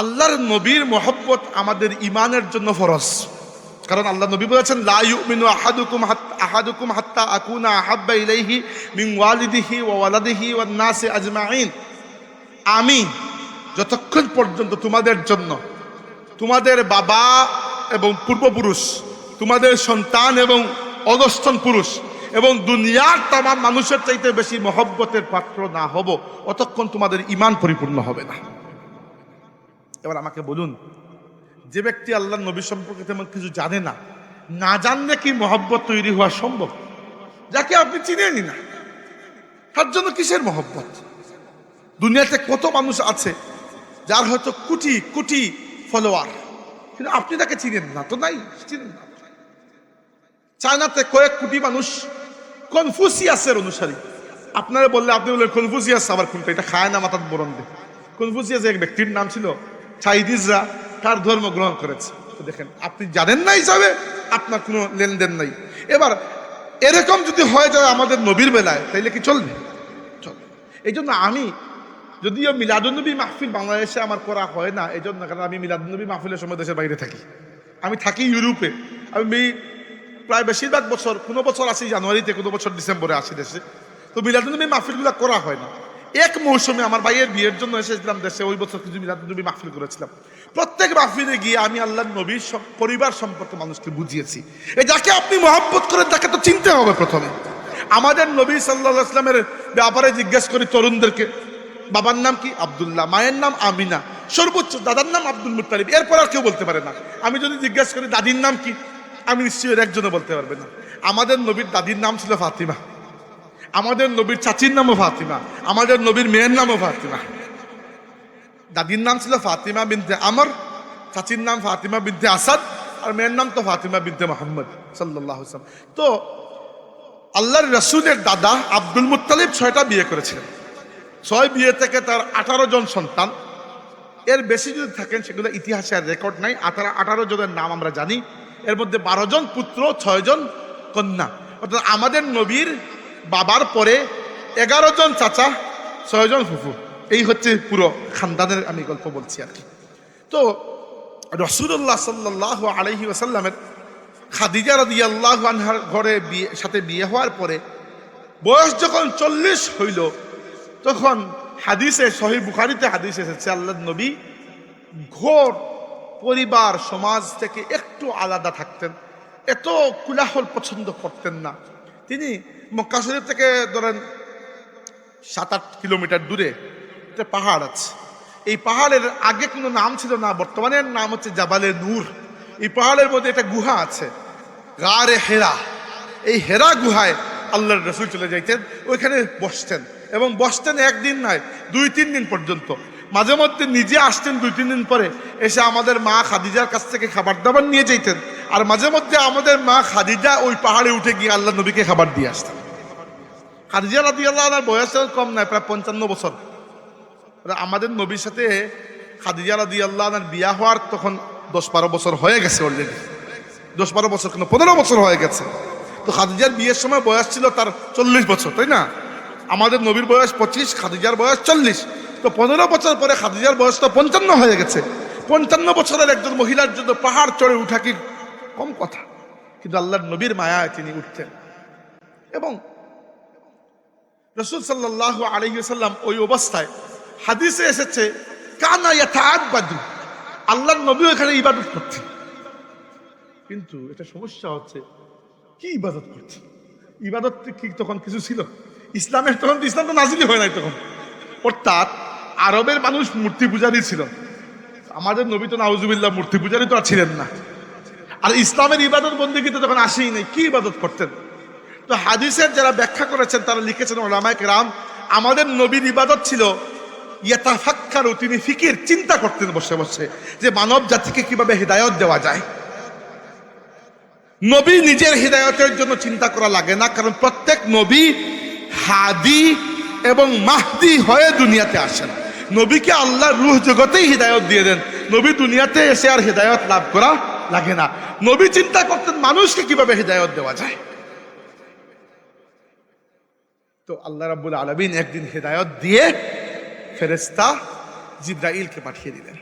আল্লাহর নবীর মহব্বত আমাদের ইমানের জন্য ফরজ। কারণ আল্লাহ নবী বলেছেন, লা ইউমিনু আহাদুকুম হাত্তা আকুনা আহাব্বা ইলাইহি মিন ওয়ালিদিহি ওয়া ওয়ালাদিহি ওয়ান নাসি আজমাইন। আমি যতক্ষণ পর্যন্ত তোমাদের জন্য তোমাদের বাবা এবং পূর্বপুরুষ, তোমাদের সন্তান এবং অধস্তন পুরুষ এবং দুনিয়ার তামাম মানুষের চাইতে বেশি মহব্বতের পাত্র না হব, অতক্ষণ তোমাদের ঈমান পরিপূর্ণ হবে না। এবার আমাকে বলুন, যে ব্যক্তি আল্লাহর নবী সম্পর্কে তেমন কিছু জানে না, না জানলে কি মহব্বত তৈরি হওয়া সম্ভব? যাকে আপনি চিনেনই না, তার জন্য কিসের মহব্বত? দুনিয়াতে কত মানুষ আছে যার হয়তো কোটি কোটি ফলোয়ার, কিন্তু আপনি তাকে চিনেন না, তো নাই, চিনেন না। চায়নাতে কয়েক কোটি মানুষ কনফুসিয়াসের অনুসারী। আপনারা বললে আপনি বললেন কনফুসিয়াস আবার কোনটা? এটা খায় না মাথার বরণ দেয়। কনফুসিয়াস এক ব্যক্তির নাম ছিল, চাইনিজরা তার ধর্ম গ্রহণ করেছে। তো দেখেন, আপনি জানেন না হিসাবে আপনার কোনো লেনদেন নাই। এবার এরকম যদি হয়ে যায় আমাদের নবীর বেলায়, তাইলে কি চলবে? চলবে। এই জন্য আমি, যদিও মিলাদুন্নবী মাহফিল বাংলাদেশে আমার করা হয় না, এই জন্য, কারণ আমি মিলাদুন্নবী মাহফিলের সময় দেশের বাইরে থাকি। আমি থাকি ইউরোপে। আমি প্রায় বেশিরভাগ বছর, কোনো বছর আসি জানুয়ারিতে, কোনো বছর ডিসেম্বরে আসি দেশে। তো মিলাদুন্নবী মাহফিলগুলো করা হয় না। এক মৌসুমে আমার ভাইয়ের বিয়ের জন্য এসেছিলাম দেশে, ওই বছর কিছু মিলাদুন্নবী মাহফিল করেছিলাম। প্রত্যেক মাহফিলে গিয়ে আমি আল্লাহর নবীর পরিবার সম্পর্কে মানুষকে বুঝিয়েছি। এই যাকে আপনি মহব্বত করেন তাকে তো চিনতে হবে প্রথমে। আমাদের নবী সাল্লাল্লাহু আলাইহি ওয়াসাল্লামের ব্যাপারে জিজ্ঞেস করি তরুণদেরকে, বাবার নাম কি? আব্দুল্লাহ। মায়ের নাম আমিনা। সর্বোচ্চ দাদার নাম আব্দুল মুত্তালিব। এরপর আর কেউ বলতে পারে না। আমি যদি জিজ্ঞেস করি দাদির নাম কি, আমি নিশ্চয়ই একজনও বলতে পারবে না। আমাদের নবীর দাদির নাম ছিল ফাতিমা, আমাদের নবীর চাচির নামও ফাতিমা, আমাদের নবীর মেয়ের নামও ফাতিমা। দাদির নাম ছিল ফাতিমা বিনতে আমর, চাচির নাম ফাতিমা বিনতে আসাদ, আর মেয়ের নাম তো ফাতিমা বিনতে মুহাম্মদ সাল্লাল্লাহু আলাইহি ওয়াসাল্লাম। তো আল্লাহর রাসূলের দাদা আব্দুল মুত্তালিব 6টা বিয়ে করেছিলেন। 6 বিয়ে থেকে তার 18 জন সন্তান। এর বেশি যদি থাকেন সেগুলো ইতিহাসে আর রেকর্ড নাই। 18 জনের নাম আমরা জানি। এর মধ্যে 12 জন পুত্র, 6 জন কন্যা। অর্থাৎ আমাদের নবীর বাবার পরে 11 জন চাচা, 6 জন ফুফু। এই হচ্ছে পুরো খানদানের আমি গল্প বলছি আর কি। তো রাসূলুল্লাহ সাল্লাল্লাহু আলাইহি ওয়াসাল্লামের খাদিজা রাদিয়াল্লাহু আনহার ঘরে সাথে বিয়ে হওয়ার পরে বয়স যখন 40 হইল, তখন হাদিসে, সহিহ বুখারীতে হাদিস এসেছে, আল্লাহর নবী ঘর পরিবার সমাজ থেকে একটু আলাদা থাকতেন। এত কোলাহল পছন্দ করতেন না। তিনি মক্কা শরীফ থেকে ধরেন 7-8 কিলোমিটার দূরে একটা পাহাড় আছে। এই পাহাড়ের আগে কোনো নাম ছিল না, বর্তমানে নাম হচ্ছে জাবালে নূর। এই পাহাড়ের মধ্যে একটা গুহা আছে, গারে হেরা। এই হেরা গুহায় আল্লাহর রাসূল চলে যাইতেন, ওইখানে বসতেন এবং বসতেন একদিন নয় 2-3 দিন পর্যন্ত। মাঝে মধ্যে নিজে আসতেন 2-3 দিন পরে, এসে আমাদের মা খাদিজার কাছ থেকে খাবার দাবার নিয়ে যাইতেন। আর মাঝে মধ্যে আমাদের মা খাদিজা ওই পাহাড়ে উঠে গিয়ে আল্লাহ নবীকে খাবার দিয়ে আসতেন। খাদিজা রাদিয়াল্লাহু আনহার বয়স কম নয়, প্রায় 55 বছর। আমাদের নবীর সাথে খাদিজা রাদিয়াল্লাহু আনহার বিয়া হওয়ার তখন 10-12 বছর হয়ে গেছে অলরেডি। 10-12 বছর কেন, 15 বছর হয়ে গেছে। তো খাদিজার বিয়ের সময় বয়স ছিল তার 40 বছর, তাই না? আমাদের নবীর বয়স 25, খাদিজার বয়স 40। তো 15 বছর পরে খাদিজার বয়স তো 55 হয়ে গেছে। 55 বছরের একজন মহিলার জন্য পাহাড় চড়ে উঠা কি কম কথা? কিন্তু আল্লাহর নবীর মায়ায় তিনি উঠতেন। এবং রাসূল সাল্লাল্লাহু আলাইহি ওয়াসাল্লাম ওই অবস্থায়, হাদিসে এসেছে, কানা ইয়াতাআব্বাদু, আল্লাহর নবী এখানে ইবাদত করতেন। কিন্তু এটা সমস্যা হচ্ছে, কি ইবাদত করছে? ইবাদত কি তখন কিছু ছিল? ইসলামের তখন তো ইসলাম তো নাজিলই হয় নাই তখন। অর্থাৎ আরবের মানুষ মূর্তি পূজারই ছিল। আমাদের নবী তো নাউজুবিল্লাহ মূর্তি পূজারই তো আর ছিলেন না। আর ইসলামের ইবাদত বন্দেগী তো তখন আসেই নাই, কি ইবাদত করতেন? তো হাদিসের যারা ব্যাখ্যা করেছেন তারা লিখেছেন উলামায়ে কেরাম, আমাদের নবীর ইবাদত ছিল ইয়াতাফাক্কারু, তিনি ফিকির চিন্তা করতেন বসে বসে যে মানব জাতিকে কিভাবে হিদায়াত দেওয়া যায়। নবী নিজের হিদায়াতের জন্য চিন্তা করা লাগে না, কারণ প্রত্যেক নবী হাদি এবং মাহদি হয়ে দুনিয়াতে আসেন। নবীকে আল্লাহ রূহ জগতেই হিদায়াত দিয়ে দেন, নবী দুনিয়াতে এসে আর হিদায়াত লাভ করা লাগে না। নবী চিন্তা করতেন মানুষকে কিভাবে হিদায়াত দেওয়া যায়। তো আল্লাহ রাব্বুল আলামিন একদিন হিদায়াত দিয়ে ফেরেশতা জিবরাইলকে পাঠিয়ে দিলেন।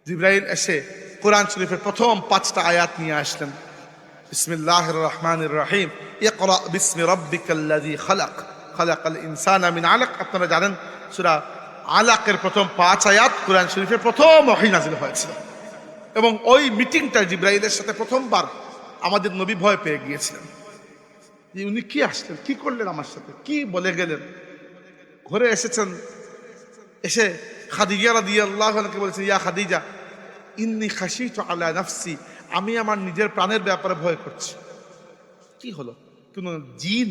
জিবরাইল এসে কোরআন শরীফের প্রথম 5টা আয়াত নিয়ে আসলেন। বিসমিল্লাহির রহমানির রহিম, ইকরা বিসমি রাব্বিকাল্লাযী খালাক, খালাকাল ইনসানা মিন আলাক। আপনারা জানেন সূরা আলাকের প্রথম 5 আয়াত কোরআন শরীফের প্রথম ওহী নাযিল হয়েছিল। এবং ওই মিটিংটা জিবরাইলের সাথে প্রথমবার আমাদের নবী ভয় পেয়ে গিয়েছিলেন যে উনি কি আসলেন, কি করলেন আমার সাথে, কি বলে গেলেন। ঘরে এসেছেন, এসে খাদিজা রাদিয়াল্লাহু আনহাকে বলেছেন, ইয়া খাদিজা ইন্নী খাশিতু আলা নাফসি, আমি আমার নিজের প্রাণের ব্যাপারে ভয় করছি। কি হলো? কোন জিন,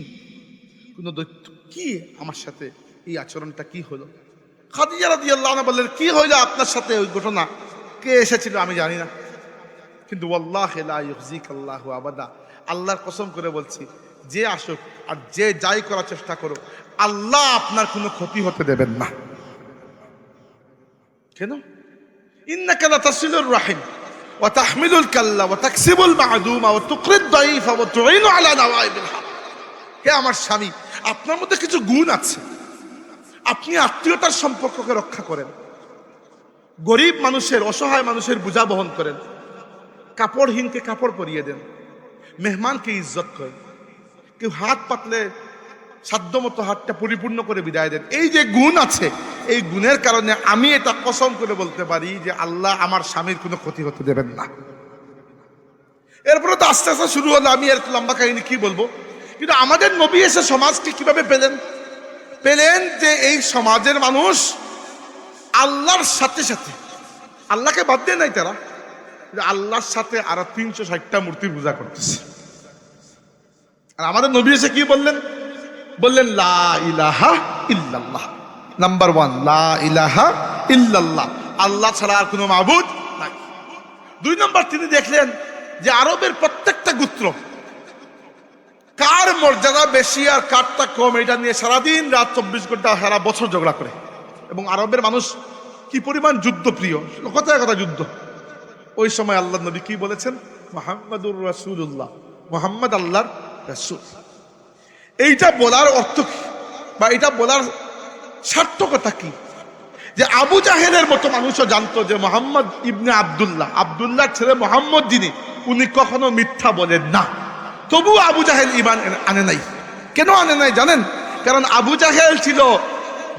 কোন দৈত্য, কি আমার সাথে এই আচরণটা কি হলো? খাদিজা রাদিয়াল্লাহু আনহা বললেন, কি হইলো আপনার সাথে ওই ঘটনা? কে এসেছিল আমি জানি না, কিন্তু ওয়াল্লাহি লা ইউযিকাল্লাহু আবাদা, আল্লাহর কসম করে বলছি, যে আসুক আর যে যাই করার চেষ্টা করো, আল্লাহ আপনার কোনো ক্ষতি হতে দেবেন না। কেন? ইন্নাকা লাতাসিলুর রাহিম ওয়া তাহমিলুল কাল্লা ওয়া তাকসিবুল মা'দুমা ওয়া তুকরিদ দাঈফা ওয়া তুঈনু আলা নাওয়াইবিল হক। হে আমার স্বামী, আপনার মধ্যে কিছু গুণ আছে। আপনি আত্মীয়তার সম্পর্ককে রক্ষা করেন, গরিব মানুষের, অসহায় মানুষের বোঝা বহন করেন, কাপড়হীনকে কাপড় পরিয়ে দেন, মেহমানকে ইজ্জত করেন, কেউ হাত পাতলে সাধ্যমতো হাতটা পরিপূর্ণ করে বিদায় দেন। এই যে গুণ আছে, এই গুণের কারণে আমি এটা কসম করে বলতে পারি যে আল্লাহ আমার স্বামীর কোনো ক্ষতি হতে দেবেন না। এরপরে তো আস্তে আস্তে শুরু হলো, আমি এর লম্বা কাহিনী কি বলবো। কিন্তু আমাদের নবী এসে সমাজকে কিভাবে পেলেন যে এই সমাজের মানুষ আল্লাহর সাথে সাথে, আল্লাহকে বাদ দিয়ে নাই তারা, আল্লাহর সাথে আরো 360টা মূর্তি পূজা করতেছে। আর আমাদের নবী এসে কি বললেন? লা ইলাহা ইল্লাল্লাহ। নাম্বার 1, লা ইলাহা ইল্লাল্লাহ, আল্লাহ ছাড়া আর কোনো মাবুদ নাই। 2 নম্বর, তিনি দেখলেন যে আরবের প্রত্যেকটা গোত্র কার মর্যাদা বেশি আর কারটা কম, এটা নিয়ে সারাদিন রাত 24 ঘন্টা সারা বছর ঝগড়া করে। এবং আরবের মানুষ কি পরিমাণ যুদ্ধ প্রিয়, কথায় কথা যুদ্ধ। ওই সময় আল্লাহ নবী কি বলেছেন? মুহাম্মাদুর রাসূলুল্লাহ, মুহাম্মদ আল্লাহর রাসূল। এইটা বলার অর্থ কি, বা এটা বলার সার্থকতা কি? যে আবু জাহেলের মতো মানুষও জানতো যে মুহাম্মদ ইবনে আব্দুল্লাহ, আব্দুল্লাহর ছেলে মুহাম্মদ যিনি, উনি কখনো মিথ্যা বলেন না। তবু আবু জাহেল ঈমান আনে নাই। কেন আনে নাই জানেন? কারণ আবু জাহেল ছিল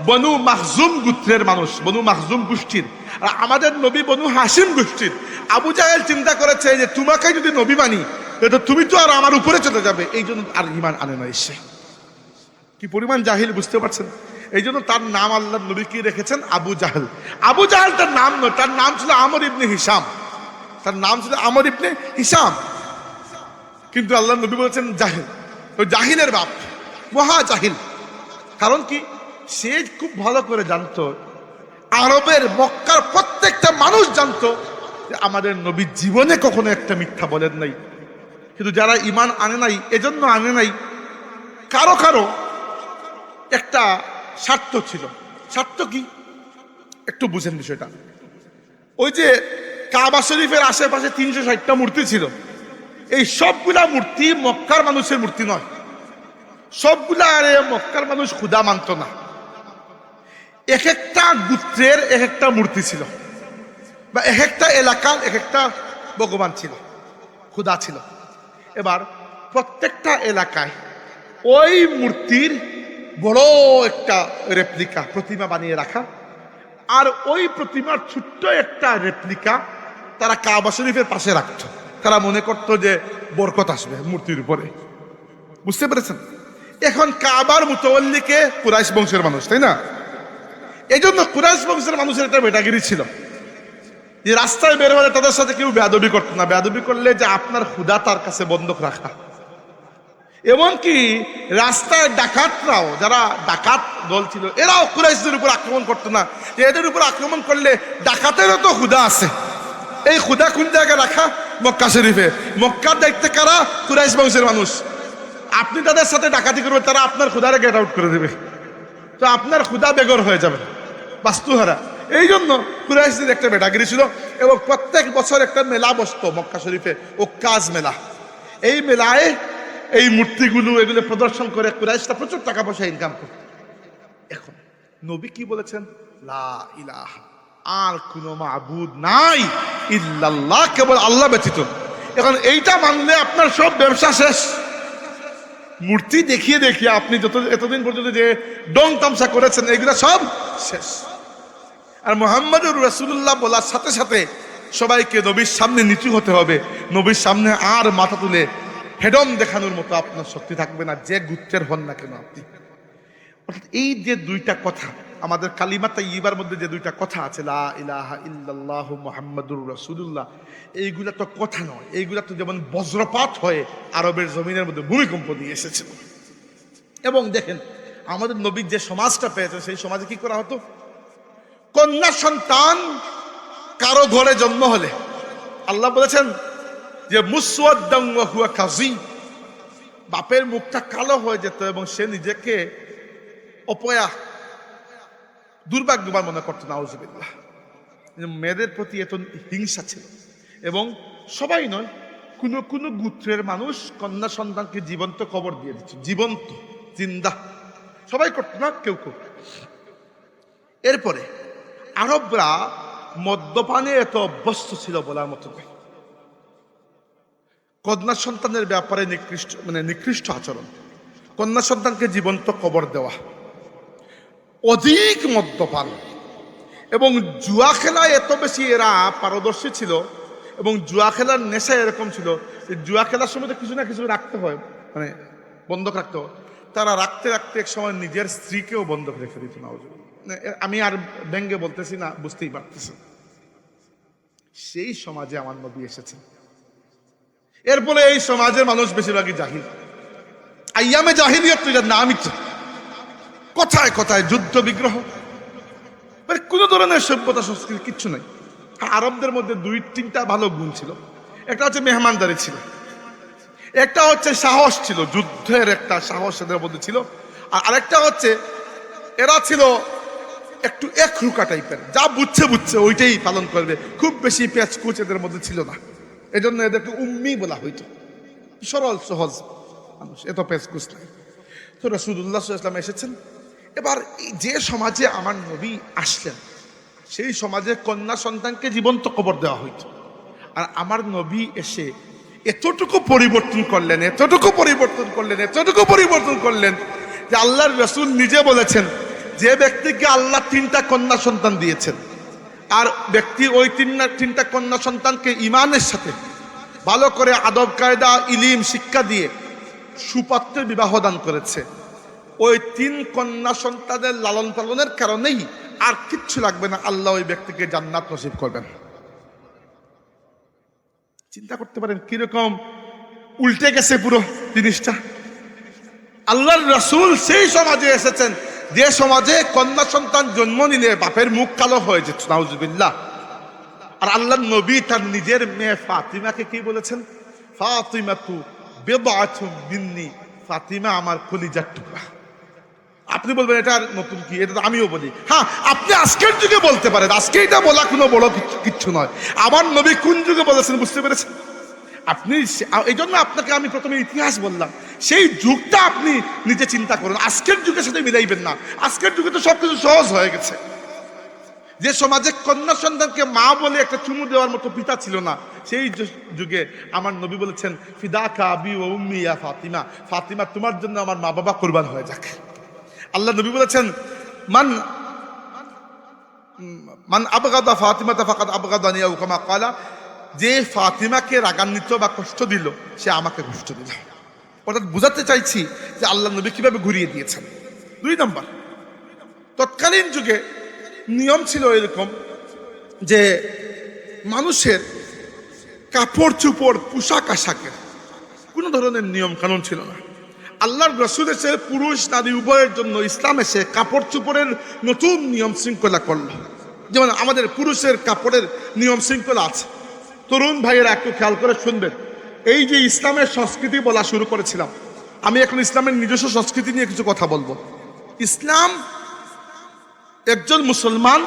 বনু মাখজুম গোত্রের মানুষ, বনু মাখজুম গোষ্ঠীর। আর আমাদের নবী বনু হাশিম গোষ্ঠীর। আবু জাহেল চিন্তা করেছে যে তোমাকে যদি নবী মানি এটা তুমি তো আর আমার উপরে চলে যাবে, এই জন্য আর ইমান আনে না। এসে কি পরিমাণ জাহিল বুঝতে পারছেন? এই জন্য তার নাম আল্লাহ নবী কি রেখেছেন? আবু জাহেল। আবু জাহেল তার নাম নয়, তার নাম ছিল আমর ইবনে হিশাম। তার নাম ছিল আমর ইবনে হিশাম, কিন্তু আল্লাহ নবী বলেছেন জাহিল। ওই জাহিলের বাপ, মহা জাহিল। কারণ কি? সে খুব ভালো করে জানতো, আরবের মক্কার প্রত্যেকটা মানুষ জানতো যে আমাদের নবী জীবনে কখনো একটা মিথ্যা বলেন নাই। কিন্তু যারা ইমান আনে নাই, এজন্য আনে নাই, কারো কারো একটা স্বার্থ ছিল। স্বার্থ কি? একটু বুঝেন বিষয়টা। ওই যে কাবা শরীফের আশেপাশে 360টা মূর্তি ছিল, এই সবগুলা মূর্তি মক্কার মানুষের মূর্তি নয়। সবগুলা আরে মক্কার মানুষ খুদা মানত না। এক একটা গোত্রের এক একটা মূর্তি ছিল, বা এক একটা এলাকার এক একটা ভগবান ছিল, খুদা ছিল। এবার প্রত্যেকটা এলাকায় ওই মূর্তির বড় একটা রেপ্লিকা, প্রতিমা বানিয়ে রাখা, আর ওই প্রতিমার ছোট্ট একটা রেপ্লিকা তারা কাবা শরীফের পাশে রাখত। তারা মনে করতো যে বরকত আসবে মূর্তির উপরে। বুঝতে পেরেছেন? এখন কাবার মুতাওয়াল্লিকে কুরাইশ বংশের মানুষ, তাই না? এই জন্য কুরাইশ বংশের মানুষের একটা বেটাগিরি ছিল যে রাস্তায় বের হলে তাদের সাথে কেউ বেয়াদবি করতো না। বেয়াদবি করলে যে আপনার খুদা তার কাছে বন্ধক রাখা। এমনকি রাস্তায় ডাকাতরাও, যারা ডাকাত দল ছিল, এরাও কুরাইশদের উপর আক্রমণ করতো না, যে এদের উপর আক্রমণ করলে ডাকাতেরও তো খুদা আছে। এই খুদা কোন জায়গায় রাখা? মক্কা শরীফে। মক্কার দায়িত্বে কারা? কুরাইশ বংশের মানুষ। আপনি তাদের সাথে ডাকাতি করবেন, তারা আপনার খুদারে গেট আউট করে দেবে, তো আপনার খুদা বেগর হয়ে যাবে, বাস্তুহারা। এই জন্য কুরাইশদের একটা বেটাগিরি ছিল, এবং প্রত্যেক বছর একটা মেলা বসতো মক্কা শরীফে, ওকাজ মেলা। এই মেলায় এই মূর্তিগুলো এগুলো প্রদর্শন করে কুরাইশরা প্রচুর টাকা পয়সা ইনকাম করত। এখন নবী কি বলেছেন? লা ইলাহা, আর কোনো মাবুদ নাই ইল্লাল্লাহ, কেবল আল্লাহ ব্যতীত। এখন এইটা মানলে আপনার সব ব্যবসা শেষ। মূর্তি দেখিয়ে দেখিয়ে আপনি যত এতদিন পর্যন্ত যে ডং তামসা করেছেন, এগুলো সব শেষ। আর মুহাম্মদুর রাসূলুল্লাহ বলার সাথে সাথে সবাইকে নবীর সামনে নিচু হতে হবে। নবীর সামনে আর মাথা তুলে হেডম দেখানোর মতো আপনার শক্তি থাকবে না, যে গোত্রের হন না কেন আপনি। অর্থাৎ এই যে দুইটা কথা আমাদের কালিমা তাইয়্যিবার মধ্যে যে দুইটা কথা আছে, লা ইলাহা ইল্লাল্লাহু মুহাম্মাদুর রাসূলুল্লাহ, এইগুলা তো কথা নয়। এইগুলা তো যেমন বজ্রপাত হয়ে আরবের জমিনের মধ্যে ভূমিকম্প দিয়ে এসেছিল। এবং দেখেন আমাদের নবীর যে সমাজটা পেয়েছে, সেই সমাজে কি করা হতো? কন্যা সন্তান কারো ঘরে জন্ম হলে আল্লাহ বলেছেন যে মুসওয়াদ্দান ওয়া হুয়া কাযীম, বাপের মুখটা কালো হয়ে যেত এবং সে নিজেকে অপয়া, দুর্ভাগ্যবান মনে করতো। নাউজুবিল্লাহ। মেয়েদের প্রতি এত হিংসা ছিল। এবং সবাই নয়, কোনো কোনো গোত্রের মানুষ কন্যা সন্তানকে জীবন্ত কবর দিয়ে দিচ্ছে, জীবন্ত, জিন্দা। সবাই করতো না, কেউ কেউ। এরপরে আরবরা মদ্যপানে এত অভ্যস্ত ছিল বলার মতো নয়। কন্যা সন্তানের ব্যাপারে নিকৃষ্ট আচরণ, কন্যা সন্তানকে জীবন্ত কবর দেওয়া, অধিক মদ্যপান, এবং জুয়া খেলায় এত বেশি এরা পারদর্শী ছিল। এবং জুয়া খেলার নেশা এরকম ছিল যে জুয়া খেলার সময় তো কিছু না কিছু রাখতে হয়, বন্ধক রাখতে হয়। তারা রাখতে রাখতে এক সময় নিজের স্ত্রীকেও বন্ধক রেখে দিত। না, আমি আর ব্যঙ্গে বলতেছি না, বুঝতেই পারতেছি। সেই সমাজে আমার নবী এসেছেন। এরপরে এই সমাজের মানুষ বেশিরভাগই জাহিল। আইয়ামে জাহিলিয়াত তো এটার নামই তো। কথায় কথায় যুদ্ধ বিগ্রহ, কোন ধরনের সভ্যতা সংস্কৃতি কিচ্ছু নাই। আরবদের মধ্যে দুই তিনটা ভালো গুণ ছিল। একটা হচ্ছে মেহমানদারি ছিল, একটা হচ্ছে সাহস ছিল, যুদ্ধের একটা সাহস এদের মধ্যে ছিল। আর আরেকটা হচ্ছে এরা ছিল একটু একরুকা টাইপের, যা বুঝছে ওইটাই পালন করবে। খুব বেশি পেঁচকুচ এদের মধ্যে ছিল না, এজন্য এদেরকে উম্মি বলা হইতো। সরল সহজ মানুষ, এত পেঁচকুচ নাই। তো রাসূলুল্লাহ সাল্লাল্লাহু আলাইহি ওয়াসাল্লাম এসেছেন। এবার যে সমাজে আমার নবী আসলেন, সেই সমাজে কন্যা সন্তানকে জীবন্ত কবর দেওয়া হইত। আর আমার নবী এসে এতটুকু পরিবর্তন করলেন যে আল্লাহর রাসূল নিজে বলেছেন, যে ব্যক্তিকে আল্লাহ 3টা কন্যা সন্তান দিয়েছেন, আর ব্যক্তি ওই তিনটা কন্যা সন্তানকে ঈমানের সাথে ভালো করে আদব কায়দা ইলিম শিক্ষা দিয়ে সুপাত্রের বিবাহ দান করেছে। ওই 3 কন্যা সন্তানের লালন পালনের কারণেই আর কিচ্ছু লাগবে না, আল্লাহ ওই ব্যক্তিকে জান্নাত নসিব করবেন। চিন্তা করতে পারেন কিরকম উল্টে গেছে পুরো জিনিসটা। আল্লাহর রাসূল সেই সমাজে এসেছেন যে সমাজে কন্যা সন্তান জন্ম নিলে বাপের মুখ কালো হয়ে যেত, নাউজুবিল্লাহ। আর আল্লাহর নবী তার নিজের মেয়ে ফাতিমাকে কি বলেছেন? ফাতিমাতু বিদআতুম মিন্নি, ফাতিমা আমার কলিজার টুকরা। আপনি বলবেন এটা নতুন কি? এটা তো আমিও বলি। হ্যাঁ, আপনি আজকের যুগে বলতে পারেন, আজকে এটা বলা কোনো বড় কিচ্ছু নয়। আমার নবী কোন যুগে বলেছেন বুঝতে পেরেছেন আপনি? এই জন্য আপনাকে আমি প্রথমে ইতিহাস বললাম, সেই যুগটা আপনি নিজে চিন্তা করুন, আজকের যুগের সাথে মিলাইবেন না। আজকের যুগে তো সবকিছু সহজ হয়ে গেছে। যে সমাজে কন্যা সন্তানকে মা বলে একটা চুমু দেওয়ার মতো পিতা ছিল না, সেই যুগে আমার নবী বলেছেন ফিদাকা আবি ওয়া উম্মি ইয়া ফাতিমা, ফাতিমা তোমার জন্য আমার মা বাবা কুরবান হয়ে যাক। আল্লাহ নবী বলেছেন মান মান আবগাদা ফাতিমাতা ফাকাদ আবগাদানি আও কামা ক্বালা, যে ফাতিমাকে রাগান্বিত বা কষ্ট দিল সে আমাকে কষ্ট দিল। অর্থাৎ বুঝাতে চাইছি যে আল্লাহ নবী কিভাবে ঘুরিয়ে দিয়েছেন। 2 নম্বর, তৎকালীন যুগে নিয়ম ছিল এরকম যে মানুষের কাপড় চোপড় পোশাক আশাকের কোনো ধরনের নিয়ম কানুন ছিল না। আল্লাহর রাসূল এসে পুরুষ নারী উভয়ের জন্য ইসলাম এসে কাপড় চোপড়ের নতুন নিয়ম শৃঙ্খলা করল। যেমন আমাদের পুরুষের কাপড়ের নিয়ম শৃঙ্খলা আছে। তরুণ ভাইয়েরা একটু খেয়াল করে শুনবেন। এই যে ইসলামের সংস্কৃতি বলা শুরু করেছিলাম, আমি এখন ইসলামের নিজস্ব সংস্কৃতি নিয়ে কিছু কথা বলবো। ইসলাম একজন মুসলমান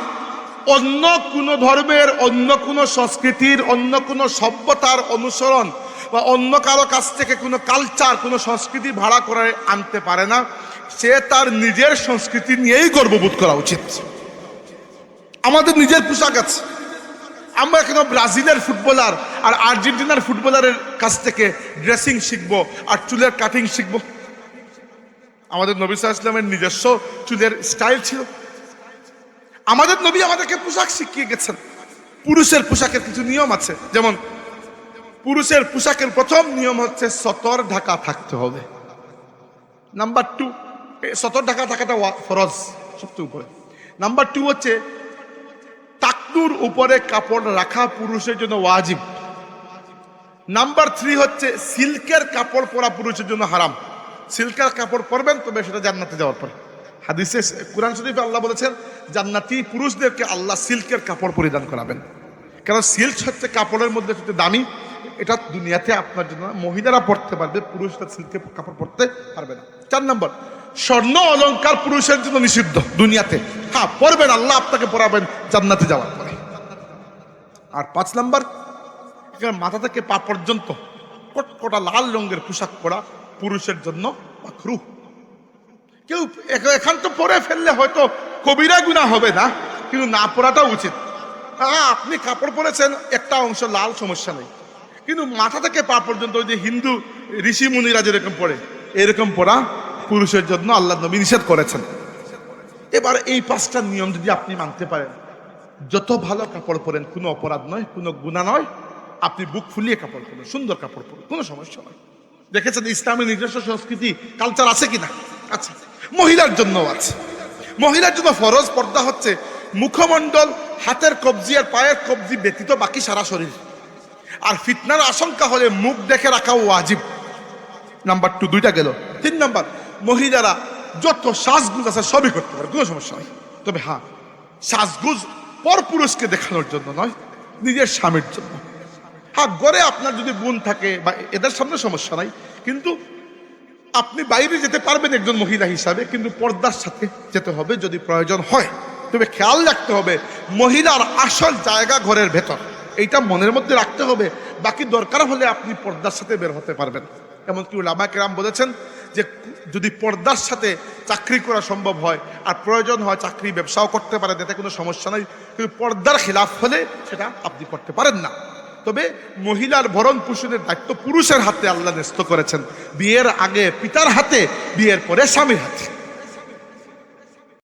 অন্য কোনো ধর্মের, অন্য কোনো সংস্কৃতির, অন্য কোনো সভ্যতার অনুসরণ বা অন্য কারো কাছ থেকে কোনো কালচার, কোনো সংস্কৃতি ভাড়া করে আনতে পারে না। সে তার নিজের সংস্কৃতি নিয়েই গর্ববোধ করা উচিত। আমাদের নিজের পোশাক আছে। আমরা কেন ব্রাজিলের ফুটবলার আর আর্জেন্টিনার ফুটবলারের কাছ থেকে ড্রেসিং শিখবো আর চুলের কাটিং শিখবো? আমাদের নবী সাল্লাল্লাহু আলাইহি ওয়াসাল্লামের নিজস্ব চুলের স্টাইল ছিল। আমাদের নবী আমাদেরকে পোশাক শিখিয়ে গেছেন। পুরুষের পোশাকের কিছু নিয়ম আছে, যেমন পুরুষের পোশাকের প্রথম নিয়ম হচ্ছে সতর ঢাকা থাকতে হবে। নাম্বার 2, সতর ঢাকা থাকাটা ফরজ সবচেয়ে উপরে। নাম্বার 2 হচ্ছে টাকনুর উপরে কাপড় রাখা পুরুষের জন্য ওয়াজিব। নাম্বার 3 হচ্ছে সিল্কের কাপড় পরা পুরুষের জন্য হারাম। সিল্কের কাপড় পরবেন তবে সেটা জান্নাতে যাওয়ার পরে। হাদিসে কুরআন শরীফে আল্লাহ বলেছেন জান্নাতি পুরুষদেরকে আল্লাহ সিল্কের কাপড় পরিধান করাবেন। কারণ সিল্ক হচ্ছে কাপড়ের মধ্যে সবচেয়ে দামি। এটা দুনিয়াতে আপনার জন্য মহিলারা পড়তে পারবে, পুরুষরা সিল্কের কাপড় পরতে পারবে না। 4 নম্বর, স্বর্ণ অলংকার পুরুষের জন্য নিষিদ্ধ দুনিয়াতে। হ্যাঁ, পরবেন, আল্লাহ আপনাকে পরাবেন জান্নাতে যাওয়ার পরে। আর 5 নম্বর, মাথা থেকে পা পর্যন্ত কটকটা লাল রঙের পোশাক পরা পুরুষের জন্য মাকরুহ। কেউ এখান তো পরে ফেললে হয়তো কবিরা গুনাহ হবে না, কিন্তু না পরাটাও উচিত। আপনি কাপড় পরেছেন একটা অংশ লাল, সমস্যা নেই, কিন্তু মাথা থেকে পা পর্যন্ত ওই যে হিন্দু ঋষি মুনিরা যেরকম পরে এরকম পরা পুরুষের জন্য আল্লাহ নবী নিষেধ করেছেন। এবার এই 5টা নিয়ম যদি আপনি মানতে পারেন, যত ভালো কাপড় পরেন কোনো অপরাধ নয়, কোনো গুনাহ নয়। আপনি বুক ফুলিয়ে কাপড় পরেন, সুন্দর কাপড় পরেন, কোনো সমস্যা নয়। দেখেছেন ইসলামের নিজস্ব সংস্কৃতি কালচার আছে কিনা? আচ্ছা, মহিলার জন্য আছে। মহিলার জন্য ফরজ পর্দা হচ্ছে মুখমণ্ডল, হাতের কবজি আর পায়ের কবজি ব্যতীত বাকি সারা শরীর। আর ফিতনার আশঙ্কা হলে মুখ দেখে রাখাও ওয়াজিব। নাম্বার 2, 2টা গেল। 3 নম্বর, মহিলারা যত সাজগুজ আছে সবই করতে পারে, কোনো সমস্যা নেই। তবে হ্যাঁ, সাজগুজ পর পুরুষকে দেখানোর জন্য নয়, নিজের স্বামীর জন্য। হ্যাঁ, ঘরে আপনার যদি বোন থাকে বা এদের সামনে সমস্যা নাই, কিন্তু আপনি বাইরে যেতে পারবেন একজন মহিলা হিসাবে, কিন্তু পর্দার সাথে যেতে হবে যদি প্রয়োজন হয়। তবে খেয়াল রাখতে হবে মহিলার আসল জায়গা ঘরের ভেতর, এইটা মনের মধ্যে রাখতে হবে। বাকি দরকার হলে আপনি পর্দার সাথে বের হতে পারবেন। এমনকি উলামা কেরাম বলেছেন যে যদি পর্দার সাথে চাকরি করা সম্ভব হয় আর প্রয়োজন হয় চাকরি ব্যবসাও করতে পারেন, এতে কোনো সমস্যা নাই, কিন্তু পর্দার খিলাফ হলে সেটা আপনি করতে পারেন না। তবে মহিলার ভরণ পোষণের দায়িত্ব পুরুষের হাতে আল্লাহ ন্যস্ত করেছেন। বিয়ের আগে পিতার হাতে, বিয়ের পরে স্বামীর হাতে।